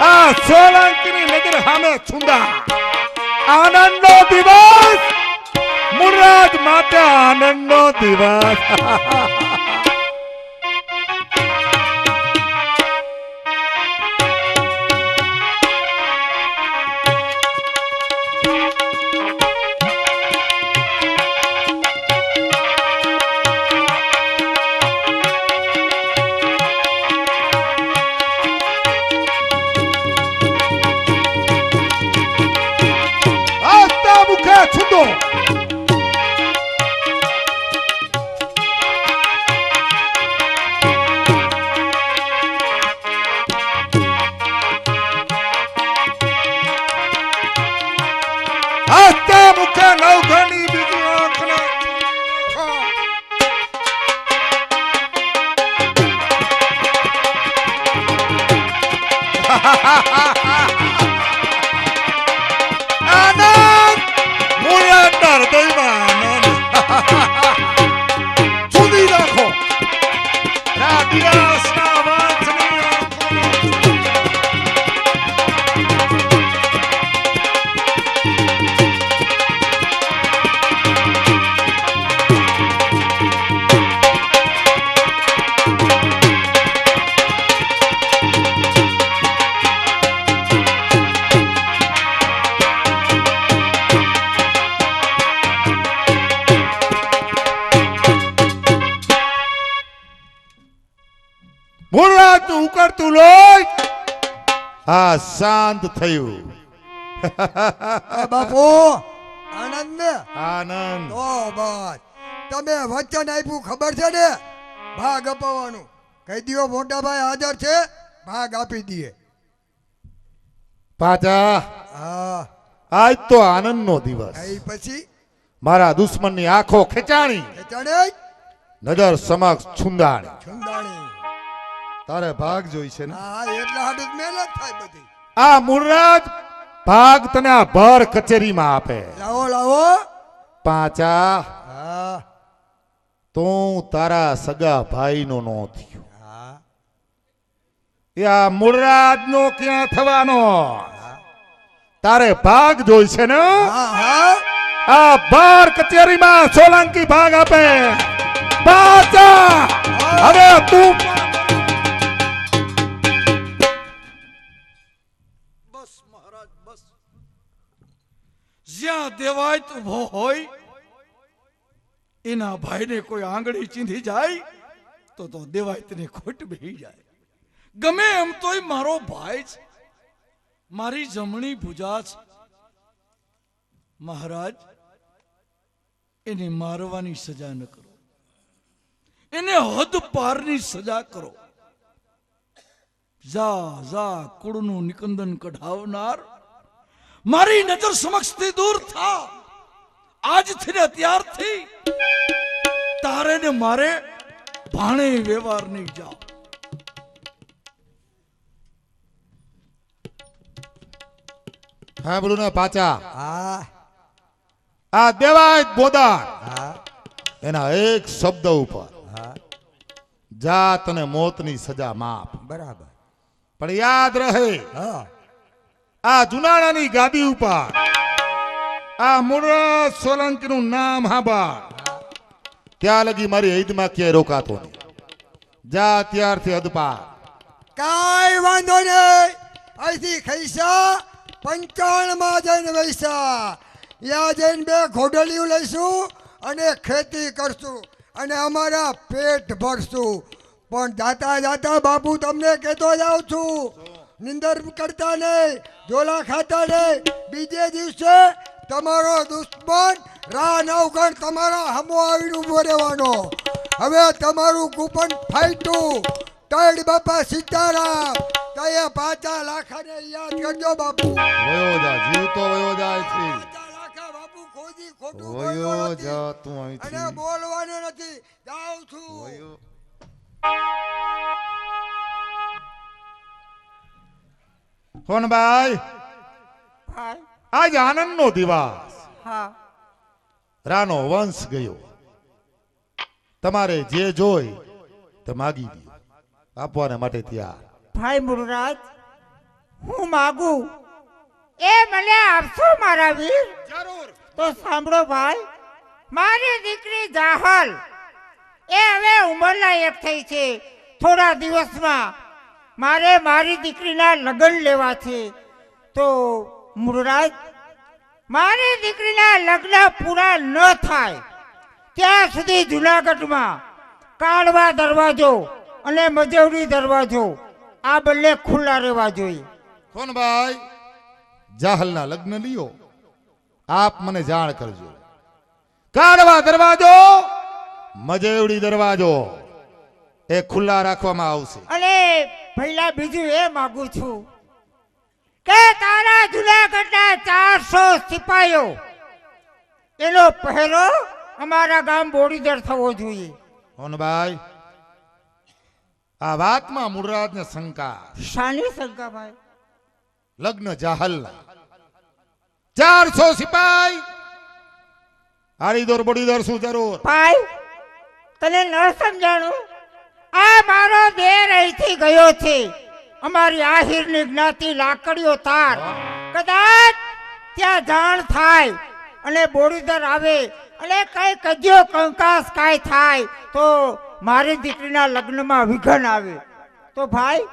આ સોલંકીની નજર સામે છુંદા આનંદનો દિવસ મુરાદ માટે આનંદનો દિવસ છુંદો હસતા મુખે નવઘાની બીજી આંખને આનંદ મુરાદના હૃદયમાં આનંદ છુદી રાખો રાધિરાસના વંશની મુરાદનું ઉકળતું લોહી આ શાંત થયું બાપુ આનંદ ને આનંદ તો બસ તમે વચન આપ્યું ખબર છે ને ભાગ અપાવવાનું કહી દો મોટા ભાઈ હાજર છે ભાગ આપી દઈએ પાછા હા આજ તો આનંદનો દિવસ એ પછી મારા દુશ્મનની આંખો ખેંચાણી ખેંચાણે નજર સમક્ષ છુંદાણી છુંદાણી તારે ભાગ જોઈ છે ને હા એટલા હાડું જ મહેનત થાય બધી આ મુરાદ ભાગ તને આ ભર કચેરીમાં આપે લાવો લાવો પાછા હા તું તારા સગા ભાઈનો નો થયો હા એ આ મુરાદનો ક્યાં થવાનો તારે ભાગ જોઈ છે ને હા હા આ ભર કચેરીમાં સોલંકી ભાગ આપે પાછા હવે તું બસ મહારાજ બસ જ્યાં દેવાયત ઉભો હોય એના ભાઈને કોઈ આંગળી ચીંધી જાય તો દેવાયતને ખોટ બેહી જાય ગમે એમ તોય મારો ભાઈ છે મારી જમણી ભુજા છે મહારાજ એને મારવાની સજા ન કરો એને હદ પારની સજા કરો જા જા કુળનું નિકંદન કઢાવનાર મારી નજર સમક્ષથી દૂર થા આજથી ને ત્યારથી તારે ને મારે ભાણે વ્યવહાર નહીં જાઓ હા બોલું ને પાછા હા આ દેવાય બોદાર હા એના એક શબ્દ ઉપર હા જાત અને મોતની સજા માફ બરાબર પણ યાદ રહે હા આ જુનાણાની ગાદી ઉપર આ મુરાદ સોલંકીનું નામ હાંભળ ત્યાં લગી મારી ઈદમાં ક્યાંય રોકાતો નહીં જા ત્યારથી અદપાર કાઈ વાંધો નહીં અહીંથી ખૈસા પંચાણમાં જઈને વૈસા યા જઈને બે ઘોડલિયું લઈશું અને ખેતી કરશું અને અમારા પેટ ભરશું પણ જાતા જાતા બાપુ તમને કહેતો જાઉં છું નિંદર કરતા નહીં, ઝોલા ખાતા નહીં. બીજે દિવસે તમારો દુશ્મન રા નવગણ તમારા હમો આવીને ઉભો રહેવાનો. હવે તમારું કૂપન ફાઈટું. તૈડ બાપા સીતારામ. તય 5 લાખાને યાદ કરજો બાપુ. વયો જા જીવતો વયો જાય છે 5 લાખા બાપુ ખોજી ખોટું વયો બોલ્યો નથી. જા તું અને અહીંથી બોલવાનું નથી. જાઉં છું. વયો સોનબાઈ ભાઈ આજ આનંદનો દિવસ. હા રાનો વંશ ગયો. તમારે જે જોઈ તે માગી દો. આપવાને માટે તૈયાર. ભાઈ મુરરાજ, હું માગું એ મને આપશો મારા વીર? જરૂર. તો સાંભળો ભાઈ, મારી દીકરી જાહલ એ હવે ઉંમરલાયક થઈ છે. થોડા દિવસમાં મારે મારી દીકરીના લગ્ન લેવા છે. તો મુરરાજ, મારી દીકરીના લગ્ન પૂરા ન થાય ત્યાં સુધી જુનાગઢમાં કાળવા દરવાજો અને મજવડી દરવાજો આ બંને ખુલ્લા રહેવા જોઈએ. સોનબાઈ જાહલના લગ્ન લ્યો. આપ મને જાણ કરજો. કાળવા દરવાજો મજેવડી દરવાજો એ ખુલ્લા રાખવામાં આવશે. અને પહેલા બીજું એ માગું છું કે તારા જુનાગઢના 400 સિપાહીઓ એનો પહેરો અમારા ગામ બોડીદર થવો જોઈએ. સોનબાઈ આ વાતમાં મૂળરાજને શંકા. શાની શંકા ભાઈ? લગ્ન જાહલના 400 સિપાઈ આડીદોર બોડીદોર શું જરૂર? ભાઈ તને ન સમજાણું? આ મારો દેર અહીંથી ગયો છે. અમારી આહિરની જ્ઞાતિ લાકડીઓ તાર. કદાચ ત્યાં જાણ થાય અને બોડીદર આવે અને કઈ કજ્યો કંકાસ કાંઈ થાય તો મારી દીકરીના લગ્નમાં વિઘન આવે. તો ભાઈ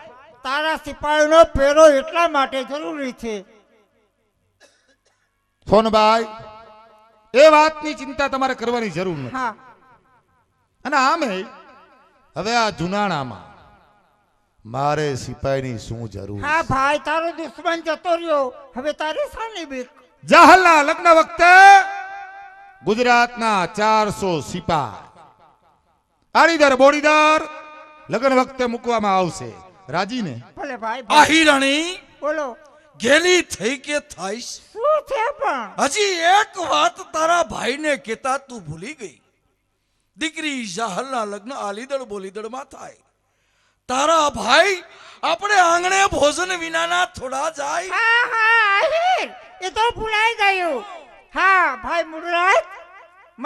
તારા સિપાહીનો પહેરો એટલા માટે જરૂરી છે. સોનબાઈ એ વાતની ચિંતા તમારે કરવાની જરૂર નથી. હા અને આમે હવે આ જુનાણામાં મારે સિપાહીની શું જરૂર? હા ભાઈ, તારો દુશ્મન જતો રહ્યો, હવે તારે શાની બીક? જાહલના લગ્ન વખતે ગુજરાતના 400 સિપાઈ આડીદર બોડીદર લગ્ન વખતે મૂકવામાં આવશે. રાજી ને? ભલે ભાઈ. આહી રાણી બોલો ગેલી થઈ કે થાઈશ? શું છે પણ? હજી એક વાત તારા ભાઈને કહેતા તું ભૂલી ગઈ. દીકરી જાહલના લગ્ન આલીદળ બોલીદળમાં થાય. તારા ભાઈ આપણે આંગણે ભોજન વિનાના થોડા જાય. હા હા આહિર, એ તો ભૂલાઈ ગયું. હા ભાઈ મુરરાજ,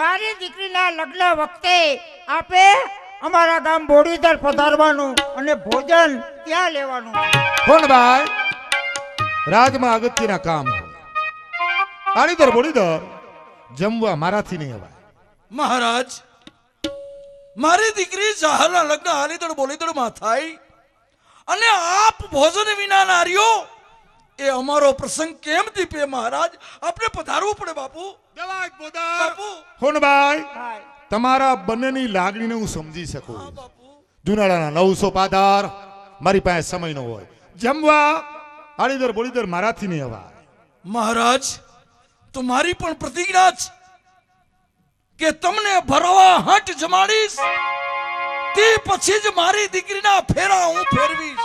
મારી દીકરીના લગ્ન વખતે આપે અમારા ગામ બોડીદર પધારવાનું અને ભોજન ત્યાં લેવાનું. સોનબાઈ રાજમાં અગત્યના કામ હોય. આડીદર બોડીદર જમવા મારાથી નહીં અવાય. મહારાજ, મારી દીકરી જાહલના લગ્ન આલીદળ બોલીદળમાં થાય અને આપ ભોજન વિના નાર્યો એ અમારો પ્રસંગ કેમ દીપે? મહારાજ આપણે પધારવું પડે. બાપુ બાપુ સોનબાઈ ભાઈ તમારા બંનેની લાગણીને હું સમજી શકું. બાપુ જુનાળાના 900 પાદાર મારી પાસે સમય ન હોય. જમવા આડીદર બોડીદર મારાથી નહીં અવાય. મહારાજ તમારી પણ પ્રતિજ્ઞા છે કે તમને ભરવા હટ જમાડીશ તે પછી જ મારી દીકરીના ફેરા હું ફેરવીશ.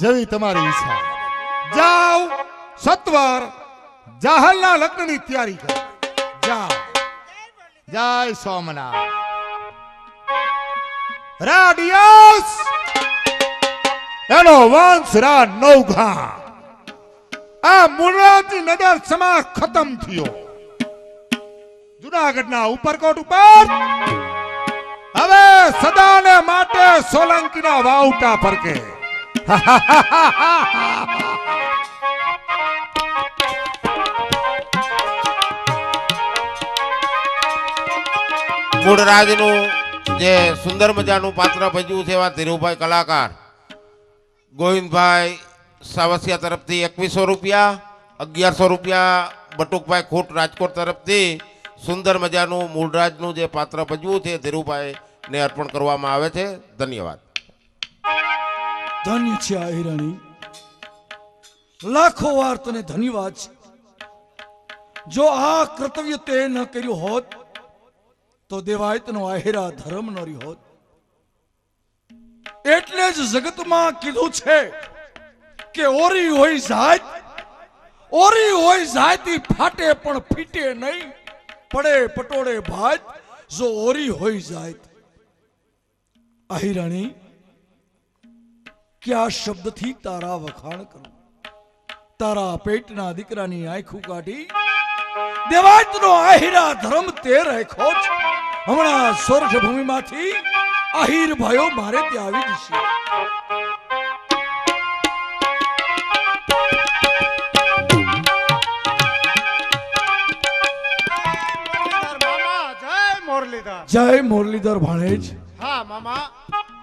જેવી તમારી ઈચ્છા. જાઓ સત્વર જાહલના લગ્નની તૈયારી કરો. જાઓ. જય સોમનાથ. રાડિયસ એનો વંશ રા નવઘા આ મૂળરાજની નજર સમા ખતમ થયો. જુનાગઢના ઉપરકોટ ઉપર હવે સદાને માટે સોલંકીના વાવટા પરકે. મૂળરાજનું જે સુંદર મજાનું પાત્ર ભજવ્યું છે એવા ધીરુભાઈ કલાકાર ગોવિંદભાઈ સાવસિયા તરફથી 2100 રૂપિયા, 1100 રૂપિયા બટુકભાઈ ખોટ રાજકોટ તરફથી સુંદર મજાનું મૂળરાજનું જે પાત્ર ભજવું છે ધીરુભાઈને અર્પણ કરવામાં આવે છે. ધન્યવાદ. ધન્ય છે આહિરાણી. લાખો વાર તને ધન્યવાદ છે. જો આ કર્તવ્ય તે ન કર્યું હોત તો દેવાયતનો આહેરા ધર્મ ન રહ્યો હોત. એટલે જ જગતમાં કીધું છે કે ઓરી હોય જાતી ફાટે પણ ફીટે નહીં, પડે પટોળે ભાત જો ઓરી હોય જાત. આહિરાણી, ક્યાં શબ્દથી તારા વખાણ કરું? તારા પેટના દીકરાની આંખું કાઢી દેવાયતનો આહિરા ધર્મ તે રાખ્યો છે. હમણાં સોરઠ ભૂમિમાંથી આહિર ભાઈઓ મારે ત્યાં આવી જશે. જય મુરલીધર ભાણેજ. હા મામા,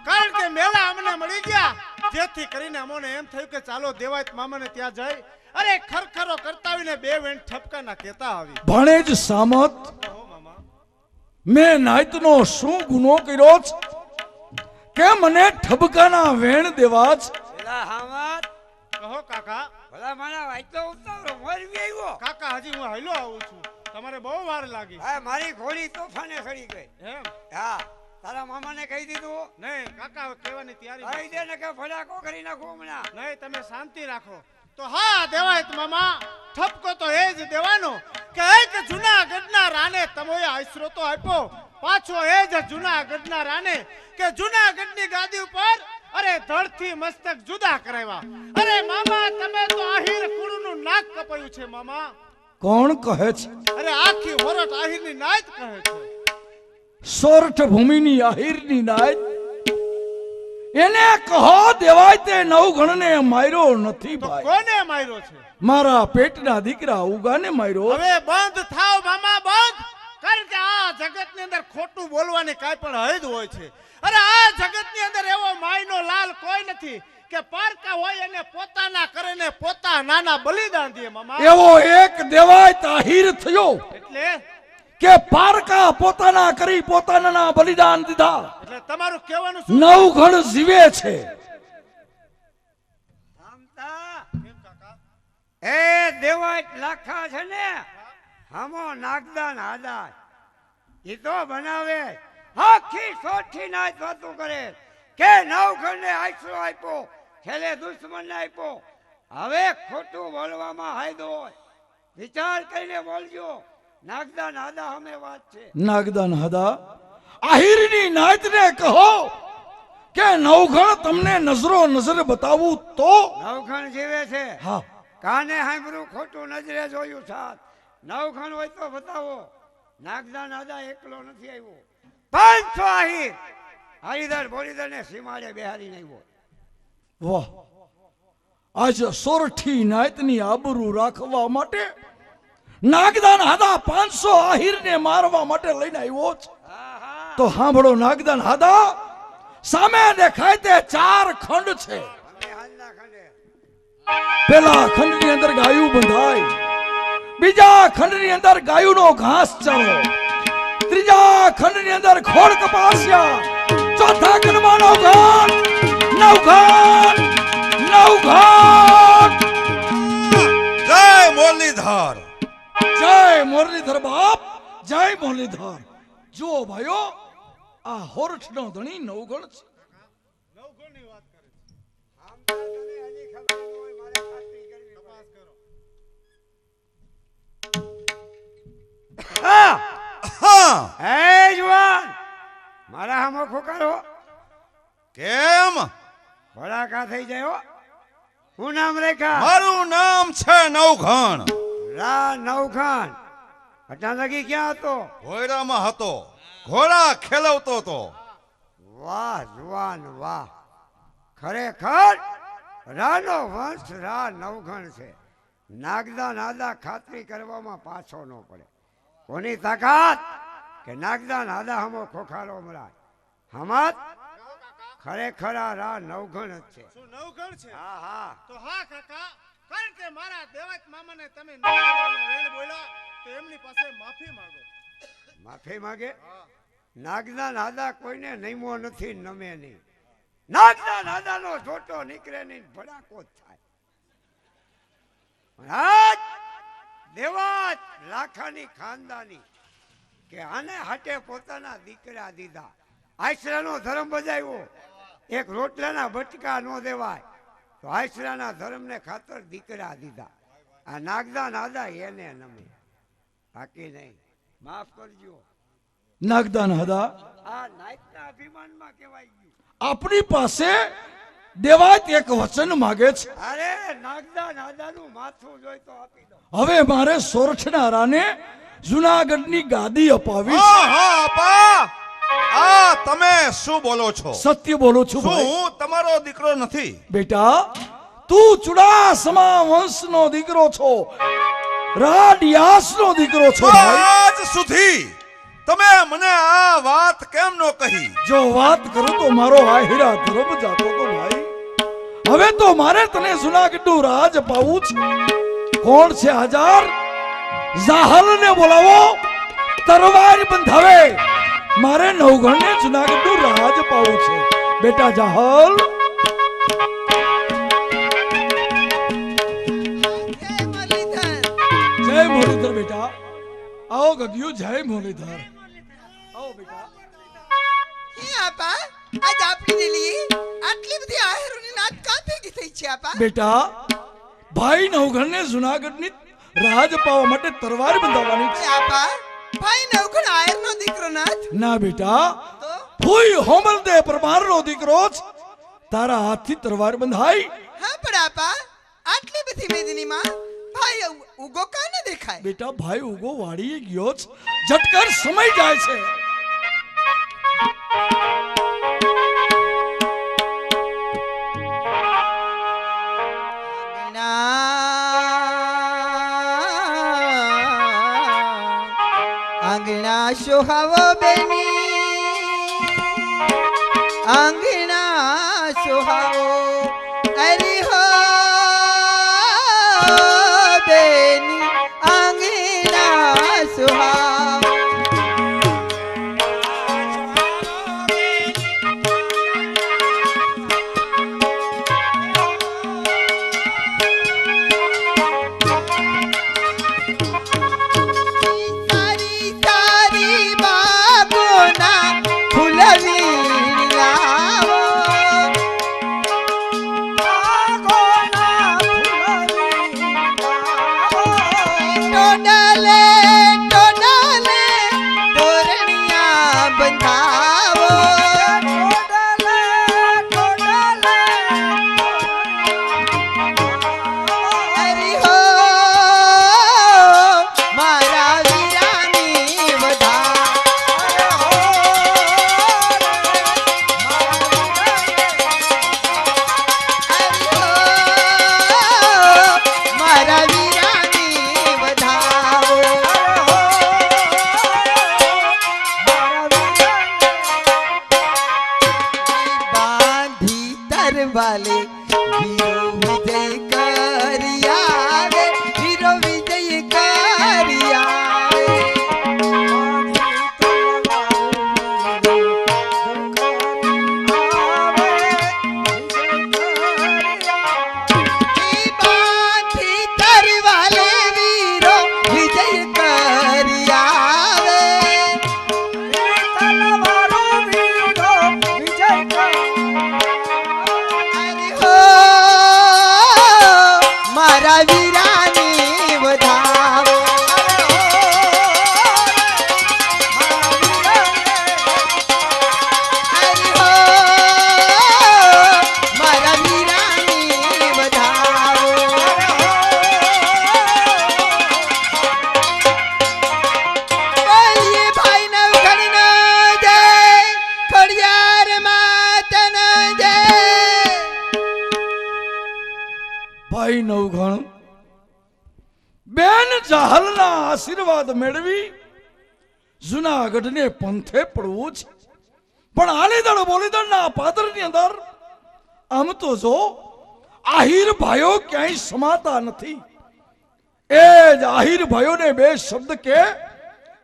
કારણ કે મેલા અમને મળી ગયા, જેથી કરીને અમને એમ થયું કે ચાલો દેવાયત મામાને ત્યાં જઈ અરે ખરખરો કરતા આવીને બે વેણ ઠપકાના કહેતા આવી. ભાણેજ સામત, કહો મામા. મેં નાયતનો શું ગુનો કર્યો છે કે મને ઠપકાના વેણ દેવા છે? કહો કાકા. કાકા હજી હું હાલો આવું છું, તમારે બહુ વાર લાગી. મારી ઘોડી તોફાને સડી ગઈ. એમ? હા, તારા મામાને કહી દીધું. નહીં કાકા, કહેવાની તૈયારી. કહી દે ને કે ફડાકો કરી નાખું હમણાં. નહીં, તમે શાંતિ રાખો. તો હા દેવાયત મામા, ઠપકો તો એ જ દેવાનો કે એક જૂનાગઢના રાને તમોએ આશરો તો આપ્યો, પાછો એ જ જૂનાગઢના રાને કે જૂનાગઢની ગાદી ઉપર અરે ધડથી મસ્તક જુદા કરાવ્યા. અરે મામા, તમે તો આહિર કુળનું નાક કપાયું છે મામા. કોણ કહે છે? અરે આખી હોરઠ આહિરની નાત કહે છે. સોરઠ ભૂમિની આહિરની નાત? એને કહો દેવાયતે નવઘણને માર્યો નથી તો ભાઈ, કોને માર્યો છે? મારા પેટના દીકરા ઉગાને માર્યો. હવે બંધ થાવ મામા, બંધ. કારણ કે આ જગતની અંદર ખોટું બોલવાની કાંઈ પણ હદ હોય છે. અરે આ જગતની અંદર એવો માયનો લાલ કોઈ નથી કે પારકા હોય અને પોતાના કરે ને પોતાના બલિદાન દે મામા. એવો એક દેવાયત આહિર થયો એટલે કે પારકા પોતાના કરી પોતાના બલિદાન દીધા. એટલે તમારું કહેવાનું શું? નવઘણ જીવે છે. કેમ કાકા? એ દેવાયત લાખા છે ને, હમો નાગદાન હાદા એ તો બનાવે. આખી સોઠી નાચ વાતું કરે કે નવઘણને આશરો આપ્યો, છેલ્લે દુશ્મનને આપ્યો. હવે ખોટું બોલવામાં હાયદો હોય, વિચાર કરીને બોલજો. નાગદાન હાદા અમે વાત છે. નાગદાન હદા આહિરની નાતને કહો કે નવઘણ તમને નજરો નજર બતાવું તો. નવઘણ જીવે છે. હા, કાને સાંભળ્યું, ખોટું નજરે જોયું સાથ. નવઘણ હોય તો બતાવો. નાગદાન હાદા એકલો નથી આવ્યો, 500 આહિર હરિધર બોરીધર ને સીમાડે બેહારીને આવ્યો. વાહ! આજ સોરઠી નાતની આબરૂ રાખવા માટે નાગદાન હાદા 500 આહિરને મારવા માટે લઈને આવ્યો છે. તો સાંભળો નાગદાન હાદા, સામે દેખાય તે 4 ખંડ છે. પેલા ખંડની અંદર ગાયું બંધાય, બીજા ખંડની અંદર ગાયુંનો ઘાસ ચારો, ત્રીજા ખંડની અંદર ખોળ કપાસ્યા, ચોથા ખંડમાં નવઘણ. જય મુરલીધર. જય મુરલીધર બાપ, જય મુરલીધર. જુઓ ભાઈઓ, આ હોરઠનો ધણી નવઘણ છે. નવઘણની વાત કરે છે. તપાસ કરો. હે જુવાન, મારા હામો ખોકારો કેમ? ભડાકા થઈ જાય હો. શું નામ રેખા? મારું નામ છે નવઘણ. રા નવઘણ. અચાનકી ક્યાં હતો? ઘોડામાં હતો, ઘોડા ખેલવતો હતો. વાહ જુવાન વાહ, ખરેખર રાનો વંશ રા નવઘણ છે. નાગદા નાદા ખાતરી કરવામાં પાછો ન પડે. કોની તાકાત કે નાગદા નાદા હમો ખોખારો મરાય. હમત ખરેખર આ રા નવઘણ જ છે. શું નવઘણ છે? હા હા, તો હા કાકા, કારણ કે મારા દેવાયત મામાને તમે નવઘણનો વેણ બોલ્યા તો એમની પાસે માફી માંગો. માફી માંગે. નાગદા નાદા કોઈને નમો નથી, નમે નહીં. નાગદા નાદાનો જોટો નીકળે નહીં, ભડાકો જ થાય. મહારાજ દેવાત લાખાની ખાનદાની કે આને હાટે પોતાના દીકરા દીધા, આશરાનો ધર્મ બજાવ્યો, એક રોટલાના બટકા ન દેવાય તો આશરાના ધર્મને ખાતર દીકરા દીધા. આ નાગદા નાદા એને નમે, બાકી નહીં. માફ કરજો. નાગદાન હદા આ નાયકના અભિમાનમાં કહેવાય ગયું. આપણી પાસે દેવાત એક વચન માગે છે. અરે નાગદા નાદાનું માથું જોઈ તો આપી દો. હવે મારે સોરઠના રાને જુનાગઢની ગાદી અપાવી છે. હા હા આપા, આ તમે શું બોલો છો? સત્ય બોલું છું શું ભાઈ. હું તમારો દીકરો નથી? બેટા તું ચુડાસમા વંશનો દીકરો છો, રાડિયાસનો દીકરો છો ભાઈ. આજ સુધી તમે મને આ વાત કેમ ન કહી? જો વાત કરું તો મારો આહિરા ધર્મ જાતો તો ભાઈ. હવે તો મારે તને જુનાગઢનું રાજ અપાવવું છે. કોણ છે હાજર? જાહલને બોલાવો, તરવાર બંધાવે. મારે નવગણને જુનાગઢનું રાજ અપાવવું છે. બેટા જાહલ, જય મુરલીધર. બેટા આવો ગગિયું. જય મુરલીધર. આવો બેટા. આજ આપણી લીલી આટલી બધી આહેરોની નાત કાં ભેગી થઈ છે આપા? બેટા ભાઈ નવઘણને જુનાગઢની રાજ અપાવવા માટે તરવાર બંધાવવાની છે. આપા ભાઈ નવગણ આહેરનો દીકરો નાથ? ના બેટા, ફૂઈ હોમલદે પરમારનો દીકરો જ. તારા હાથથી તરવાર બંધાઈ. હા પણ આપા આટલી બધી મેદનીમાં ભાઈ ઉગો કાં ન દેખાય? બેટા ભાઈ ઉગો વાળીએ ગયો છે, ઝટકર સમય જાય છે. આંગણા સોહાવો બેની, આંગણા સોહાવો. અરે હો બેની આંગણા સોહાવો. વાલે વીરો વિજય કર્યા રે, વીરો વિજય કર્યા રે. ઈ બાંધી તરવાલે વીરો વિજય કર્યા રે. તલવારો વીરો વિજય મારા વીરાની વધાવો. મારા વીરાની વધાવો. બોલીએ ભાઈ નવઘણ ન જય, ખોડિયાર માત ન જય. ભાઈ નવઘણ બેન જાહલના આશીર્વાદ મેળવી જુનાગઢને પંથે પડવું છે. પણ આલીદળ બોલીદળના પાદરની અંદર આમ તો જો આહિર ભાઈઓ ક્યાંય સમાતા નથી. એ જ આહિર ભાઈઓને બે શબ્દ કે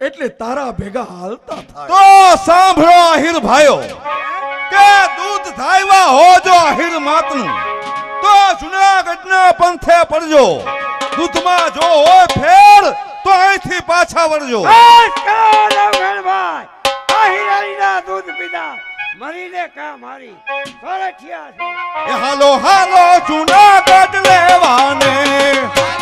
એટલે તારા ભેગા હાલતા થાય. તો સાંભળો આહિર ભાઈઓ, કે દૂધ ધાયવા હો જો આહિર માતનું, તો જુનાગઢના પંથે પડજો. દૂધમાં જો હોય ફેર તો અહીંથી પાછા વળજો. બસ કરો નવઘણભાઈ. આ હિરાણીના દૂધ પીધા મરીને કા મારી સોરઠિયા છે. એ હાલો હાલો જૂનાગઢ લેવાને,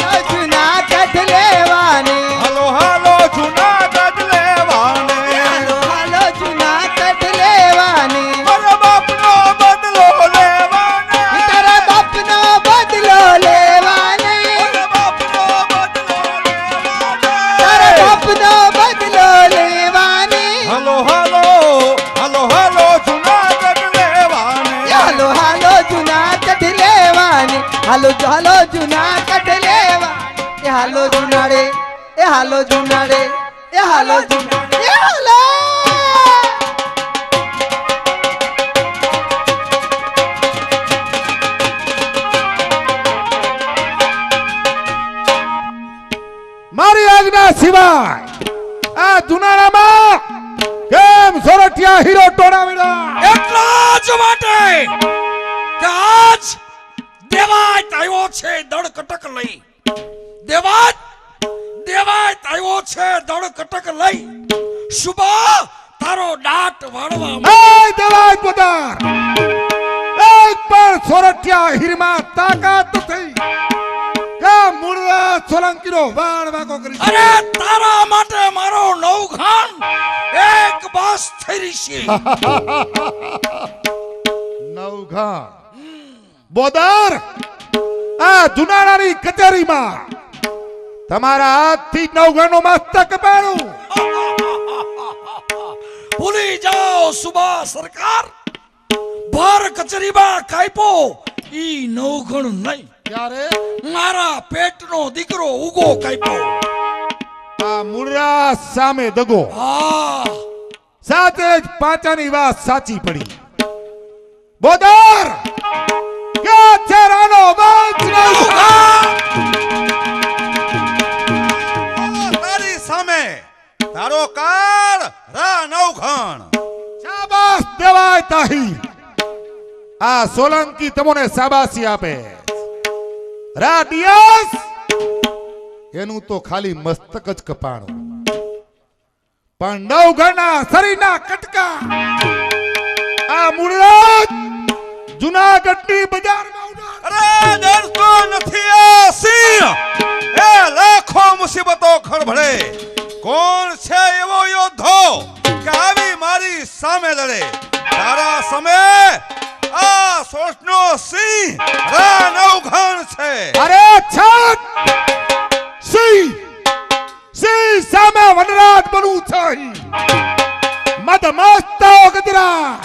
હાલો જુનાગઢ લેવાને, હાલો હાલો જૂનાગઢ લેવાને, હાલો હાલો જુનાગઢ લેવાને, મારા બાપનો બદલો લેવાને, તારા બાપનો બદલો લેવાને, મારા બાપનો બદલો લેવાને. તારા બાપનો બદલો લેવાને, હાલો હાલો હાલો હાલો જૂનાગઢ લેવાને, હાલો હાલો જુનાગઢ લેવાને, હાલો હાલો જુનાગઢ લેવાને, એ હાલો જુનાડે, એ હાલો જુનાડે, એ હાલો જુનાડે, એ હાલો. મારી આજ્ઞા સિવાય આ જુનાળામાં કેમ સોરઠિયા હીરો ટોળાવેલા? એટલા જ માટે કે આજ દેવાય આવ્યો છે દળ કટક લઈ. દેવાય આવ્યો છે દળ કટક લઈ. શુભા તારો દાટ વાળવા. એ દેવાય પોતાર એક પણ સોરઠિયા હીરમાં તાકાત થઈ કે મૂળા સોલંકીનો વાળ વાકો કરી શકે. અરે તારા માટે મારો નવઘાન એક બાસ થઈ રહી છે. નવઘા બોદાર આ જુનાળાની કચેરીમાં તમારા હાથથી નવઘાનો મસ્તક પાડું. ભૂલી જાઓ સુબા સરકાર. ભાર કચેરીમાં કાપ્યો ઈ નવઘણ નહીં, ત્યારે મારા પેટનો દીકરો ઉગો કાપ્યો. આ મૂળા સામે દગો હા સાથે જ પાચાની વાત સાચી પડી. બોદાર કે છેરાનો બાજ તારી સામે તારો કાળ રા નવઘણ. શાબાશ દેવાય તાહીર. આ સોલંકી તમને શાબાશી આપે. રાડિયસ એનું તો ખાલી મસ્તક જ કપાણું, પણ નવઘણના શરીરના કટકા આ મૂળરાજ જુનાગઢની બજારમાં ઉડાડ. અરે ડરતો નથી આ સિંહ. એ લાખો મુસીબતો ખળભળે. કોણ છે એવો યોદ્ધો કે આવી મારી સામે લડે? તારા સામે આ સોસનો સિંહ રા નવઘણ છે. અરે છત સિંહ સામે વનરાજ બનવું છે. મદમસ્તો ગજરાજ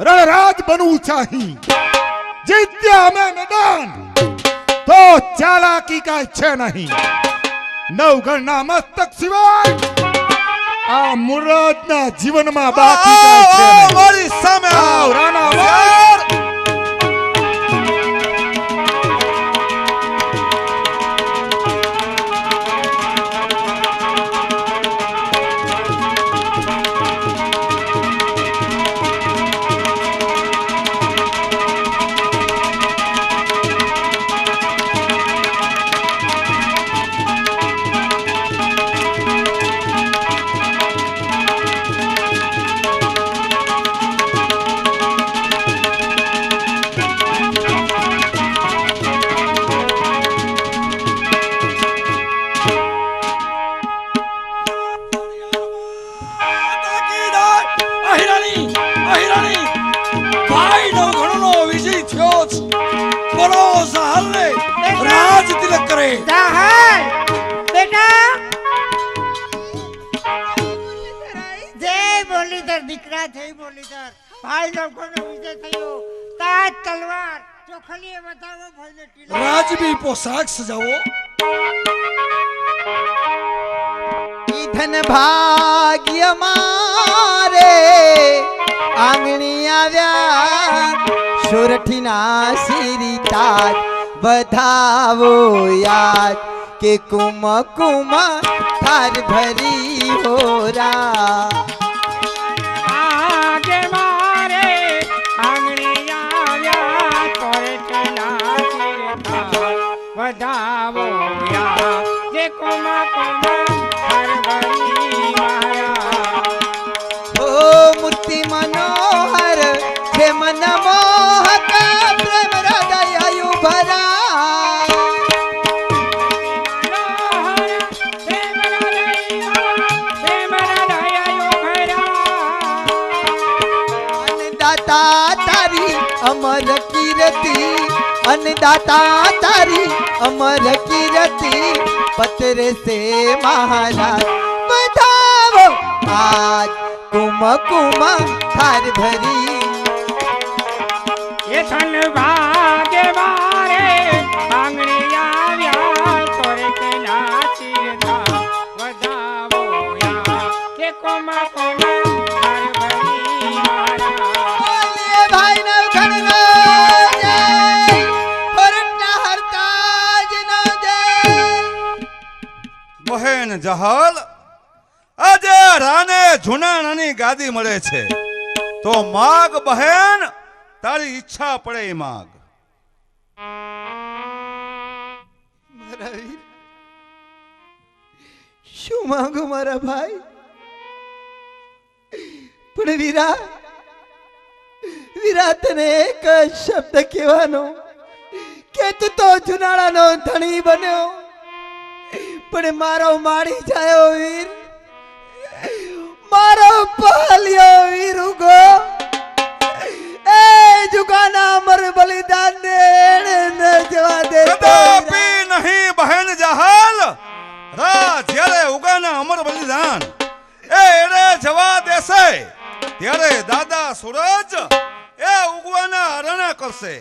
રણરાજ બનવું છે. જીત્યા અમે મેદાન તો ચાલાકી કાંઈ છે નહીં. નવઘણના મસ્તક સિવાય આ મુરદના જીવનમાં બાકી કાંઈ છે નહીં. મારી સામે આવ રાણા વાર. રાજ તિલક કરે. જાહર બેટા જય મુરલીધર દીકરા જય મુરલીધર. ભાઈ લોકોનો વિજય થયો. તાજ તલવાર ચોખલીએ બતાવો ભાઈને ટીલો. રાજબી પોશાક સજાવો. ઈ ધન ભાગ્ય મારે આંગણી આવ્યા સોરઠીના શ્રી તાજ બધાવો યાદ કે કુમ કુમ થાર ભરી હોરા. આગે મારે આંગણી આવ્યા તોરે ચલા વધાવો મન મોહક પ્રેમ હૃદય ભરા અન્નદાતા તારી અમર કીર્તિ अन्नदाता तारी अमर कीर्ति पत्र से महाराज बताओ आज कुम कुम थार भरी ये सन भागे मारे आंगणी આવ્યા તોરે કે નાચીતા વધાવો યા કે કોમ કોમ થાર ભરી મારા બોલે ભાઈ નવખણ નો જય હરતા હરતા જ નો જય બહેન જહાલ આજે રાને જુનાણાની ગાદી મળે છે તો માગ બહેન તારી ઈચ્છા પડે એ માગ મારા વીર શું માંગુ મારા ભાઈ પણ વીરા વીરા તને એક શબ્દ કહેવાનો કે તું તો જુનાળાનો ધણી બન્યો પણ મારો માડી જાયો વીર મારો પાલ્યો વીર ઉગો એ જુગાના અમર બલિદાન ને ન જવા દે કદાપી નહીં બહેન જહાલ રા જ્યારે ઉગાના અમર બલિદાન એ એરે જવા દેશે ત્યારે દાદા સૂરજ એ ઉગવાના હરણા કરશે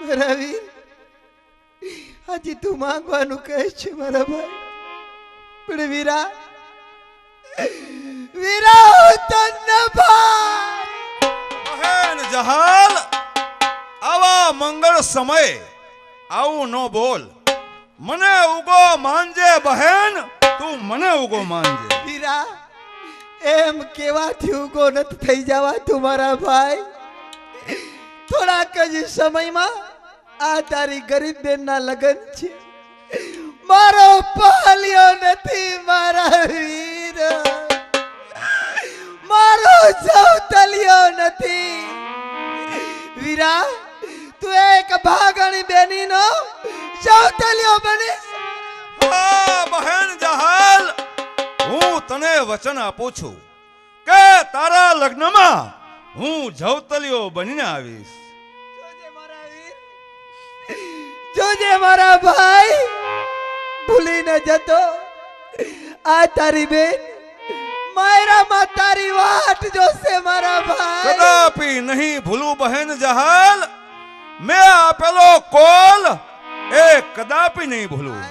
મારા વીર હજી તું માંગવાનું કહે છે મારા ભાઈ પણ વીરા વીરા હું તો ન ભાઈ બહેન જહાલ આવા મંગળ સમયે આવું ન બોલ મને ઉગો માનજે બહેન તું મને ઉગો માનજે વીરા એમ કેવાથી ઉગો નથી થઈ જવા તું મારા ભાઈ થોડાક જ સમયમાં આ તારી ગરીબ બેનના લગ્ન છે મારો પાલ્યો નથી મારા વીર મારો સૌતલિયો નથી વીરા તું એક ભાગણી બેનીનો સૌતલિયો બને હા બહેન જહાલ હું તને વચન આપું છું કે તારા લગ્નમાં હું જવતલિયો બનીને આવીશ જોજે મારા ભાઈ ભૂલી ન જતો આ તારી બેન માયરામાં તારી વાટ જોશે મારા ભાઈ કદાપી નહીં ભૂલું બહેન જહાલ મેં આપેલો કોલ એ કદાપી નહીં ભૂલું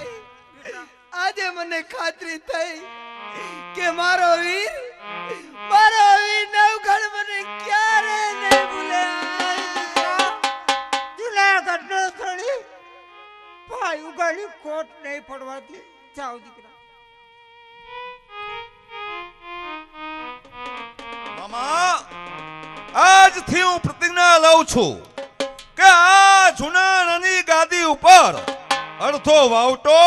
આજે મને ખાતરી થઈ કે મારો વીર નવઘણ મને ક્યારે નહીં ભૂલે જુનાગઢનો ધણી ભાઈ ઉગાડી કોટ નહીં પડવાથી જાઓ દીકરા મામા આજથી હું પ્રતિજ્ઞા લઉં છું કે આ જુનાણાની ગાદી ઉપર અડધો વાવટો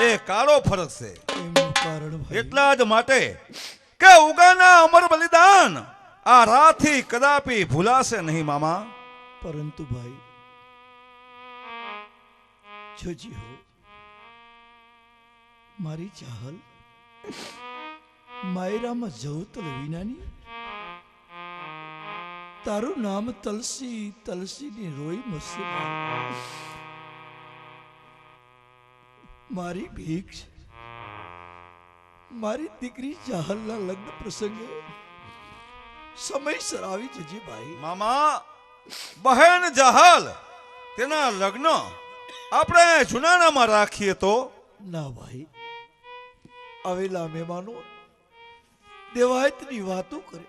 એ કાળો ફરકશે એટલા જ માટે કે ઉગાના અમર બલિદાન આ રાથી કદાપી ભૂલાશે નહીં મામા પરંતુ ભાઈ જોજી હો મારી ચાહલ માયરામાં જવતલ વિનાની તારું નામ તલસી તલસીની રોઈ મસે મારી ભીખ છે મારી દીકરી ચાહલના લગ્ન પ્રસંગે સમયસર આવી જજે ભાઈ મામા બહેન જહાલ તેના લગ્ન આપણે જુનાણામાં રાખીએ તો ના ભાઈ આવેલા મહેમાનો દેવાયતની વાતો કરે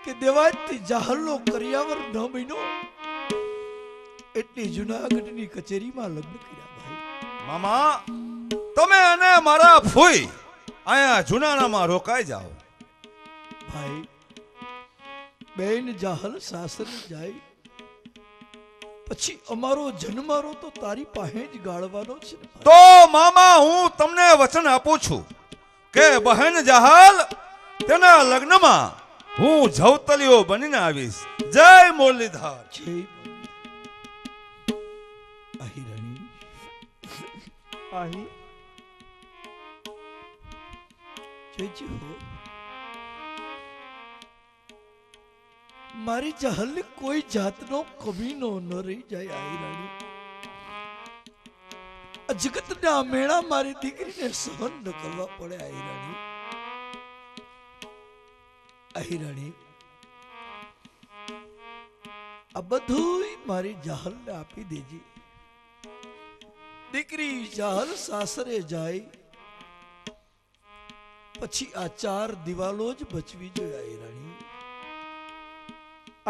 કે દેવાયતથી જાહલનો કરિયાવર ન બન્યો એટલી જુનાગઢની કચેરીમાં લગ્ન કર્યા ભાઈ મામા તમે અને મારા ફૂઈ અહીંયા જુનાણામાં રોકાઈ જાઓ ભાઈ બેન જાહલ સાસરે જાય પછી અમારો જન્મારો તો તારી પાસે જ ગાળવાનો છે તો મામા હું તમને વચન આપું છું કે બહેન જહાલ તેના લગ્નમાં હું જવતલીઓ બનીને આવીશ જય મુરલીધર. જય આહિરાણી આહી જોજો મારી જહલ કોઈ જાતનો કમીનો ન રહી જાય આહિરાણી. આ જગતના મેળા મારી દીકરીને સહન ન કરવા પડે આહિરાણી. આહિરાણી આ બધું મારી જાહલને આપી દેજે. દીકરી જાહલ સાસરે જાય પછી આ 4 દિવાલો જ બચવી જોઈએ આહિરાણી.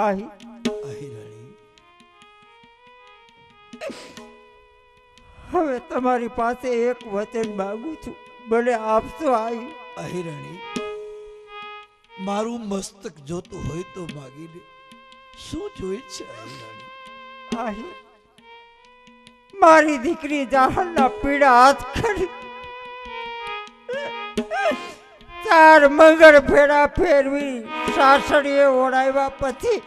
આહિરાણી હવે તમારી પાસે એક વચન માંગુ છું, ભલે આપશો આહી. આહિરાણી મારું મસ્તક જોતું હોય તો માગી લે. શું જોઈ છે આહિરાણી? આહી મારી દીકરી જાહલના પીડા હાથ કરી 4 મંગળ ફેરા ફેરવી સાસરીએ ઓળાવ્યા પછી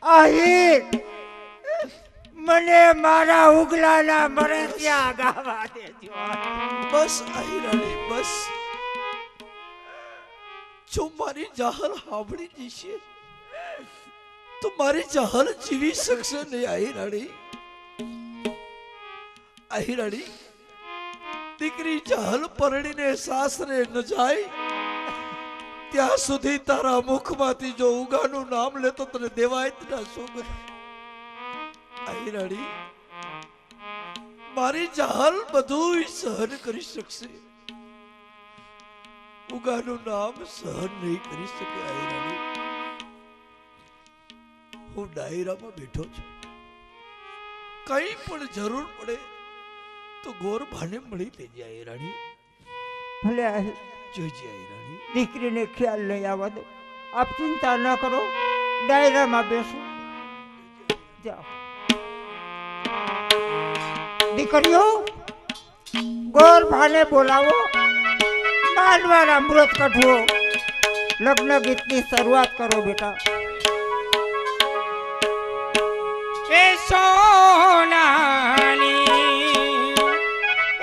આહી મને મારા ઉગલાના મરે ત્યાં ગાવા દેજો. બસ આહિરાણી બસ. જો મારી જાહલ સાંભળી જશે તો મારી જાહલ જીવી શકશે નહીં આહિરાણી. આહિરાણી દીકરી જાહલ પરણીને સાસરે ન જાય ત્યાં સુધી તારા મુખમાંથી જો ઉગાનું નામ લેતો તને દેવાય ના સોગર. આહિરાણી મારી જાહલ બધું સહન કરી શકશે, ઉગાનું નામ સહન નહીં કરી શકે. આહિરાણી હું ડાયરામાં બેઠો છું, કઈ પણ જરૂર પડે તો ગોર ભાને મળી લેજે આહિરાણી. ભલે આહી જોઈજે આહિરાણી. દીકરીને ખ્યાલ નહીં આવવા દો. આપ ચિંતા ન કરો, ડાયરામાં બેસો. જાઓ દીકરીઓ, ગોર ભાને બોલાવો, માંડવાના અમૃત કઢવો, લગ્ન ગીતની શરૂઆત કરો બેટા. એ સોનાની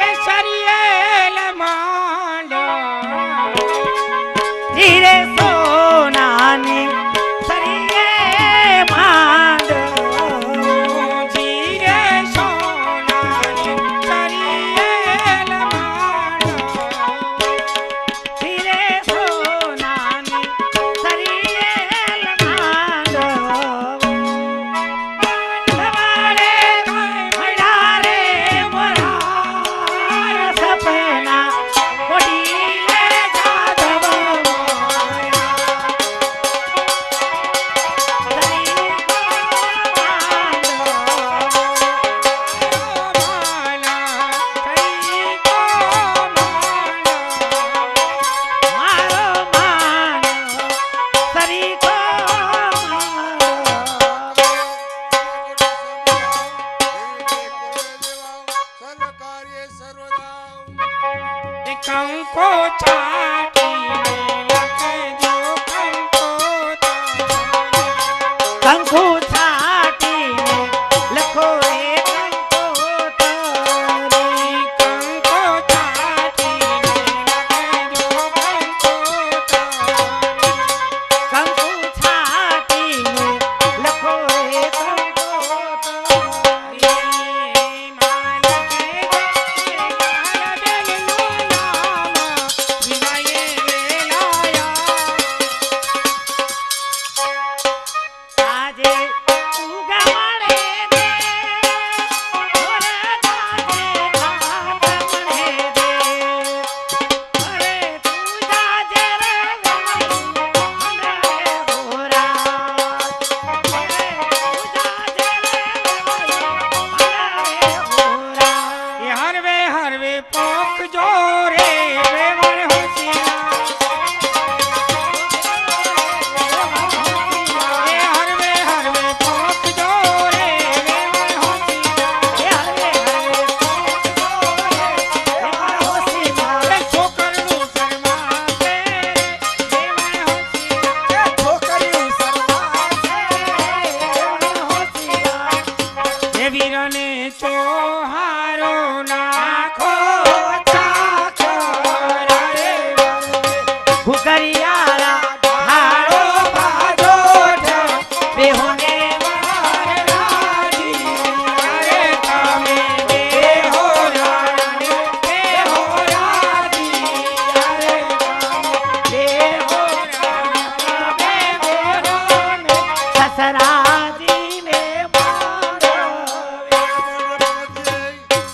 એ સરિયેલ માંડો ધીરે સોનાની સરિયે માંડો ધીરે સોનાની સરિયેલ માંડો ધીરે સોનાની સરિયેલ માંડો સપના ઘુઘરિયાળા હારો બાજો છે બેહોને વરરાજી અરે તમે બેહો રાણી બેહો રાજી અરે તમે બેહો રાણી બેહો ને સસરાજી ને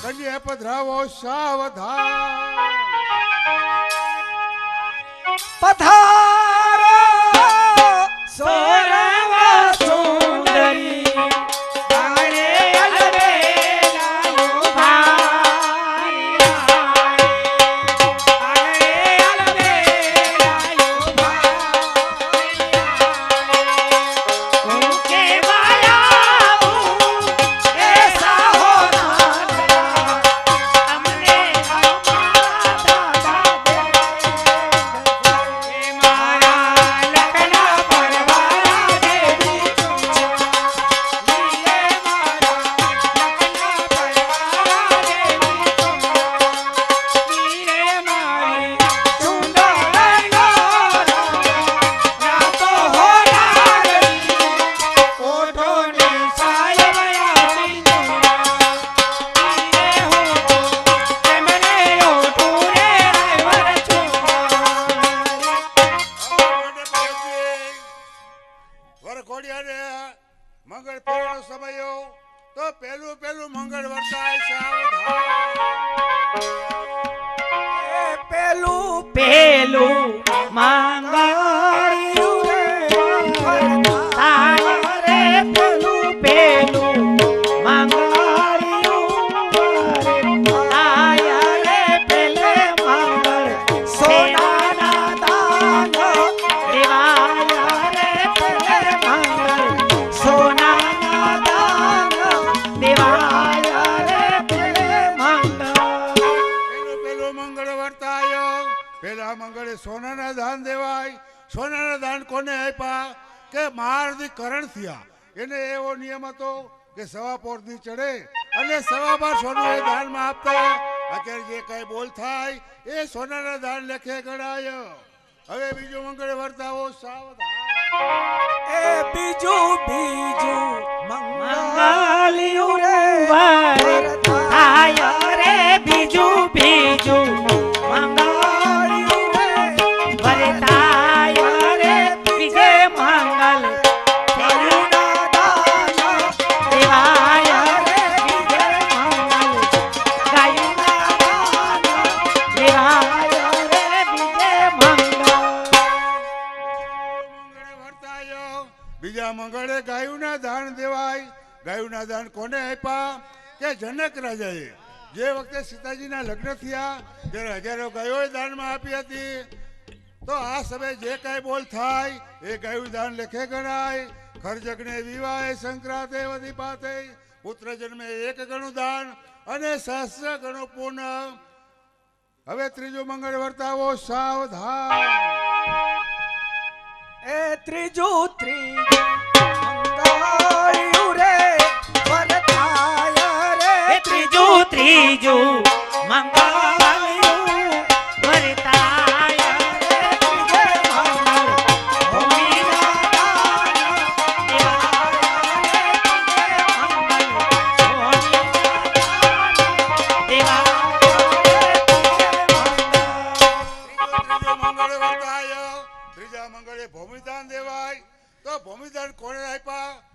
કન્યા પધરાવો સાવધાન પધારો સોરવ સુંદરી તારે અલબેલાયો ભાઈ તારે અલબેલાયો ભાઈ હું કે વાયાવું એસા હો ના અમને અમારા દાદા દે મારા લખના પરવારા દેવી લીએ મારા લખના પરવારા દેવી લીએ મારી સુંદરનો રાતો હો લાગી ઓઠો ને સાયવયા લીએ હો તેમને ઓઠો રે વર વરઘોડિયાને મંગળ ફેરનો સમયો તો પેલું મંગળ વર્તાય સાવધાન પેલું મંગળિયું તારે રે પેલું મંગળિયું તારે રે પેલે મંગળ સોનાના દાન દેવાય રે પેલે મંગળ સોનાના દાન દેવાય રે પેલે મંગળ પેલું મંગળ વર્તાયો પેલા મંગળે સોનાના દાન દેવાય સોનાના દાન કોને આપ્યા કે મહારથી કરણ થયા એને એવો નિયમ હતો કે સવા પોરની ચડે અને સવા બાર સોનું એ દાનમાં આપતા અત્યારે જે કઈ બોલ થાય એ સોનાના દાન લેખે ગણાય હવે બીજું મંગળ વર્તાવો સાવધાન એ બીજું મંગલિયું રે વરતાય રે બીજું મંગલિયું રે વરતાય રે બીજે મંગલ કરુણા દાન દેવાય રે બીજે મંગલ ગાયુના દાન દેવાય રે બીજે મંગલ વર્તાયો બીજા મંગળે ગાયુના દાન દેવાય ગાયુના દાન કોને આપ્યા કે જનક રાજાએ જે વખતે સીતાજીના લગ્ન થયા ત્યારે હજારો ગાયો દાનમાં આપી હતી તો આ સમયે જે કાંઈ બોલ થાય એ ગાયું દાન લેખે ગણાય ખરજગને વિવાહે સંક્રાંતે વધી પાતે પુત્ર જન્મે 1 ગણું દાન અને સહસ્ર ગણું પુણ્ય હવે ત્રીજું મંગળ વર્તાવો સાવધાન એ ત્રીજું મંગળિયું રે વરતાય રે ત્રીજું મંગળિયું વરતાય રે ત્રીજે મંગળ ભૂમિના દાન ત્રીજા મંગળે ભૂમિદાન દેવાય તો ભૂમિદાન કોને આપ્યા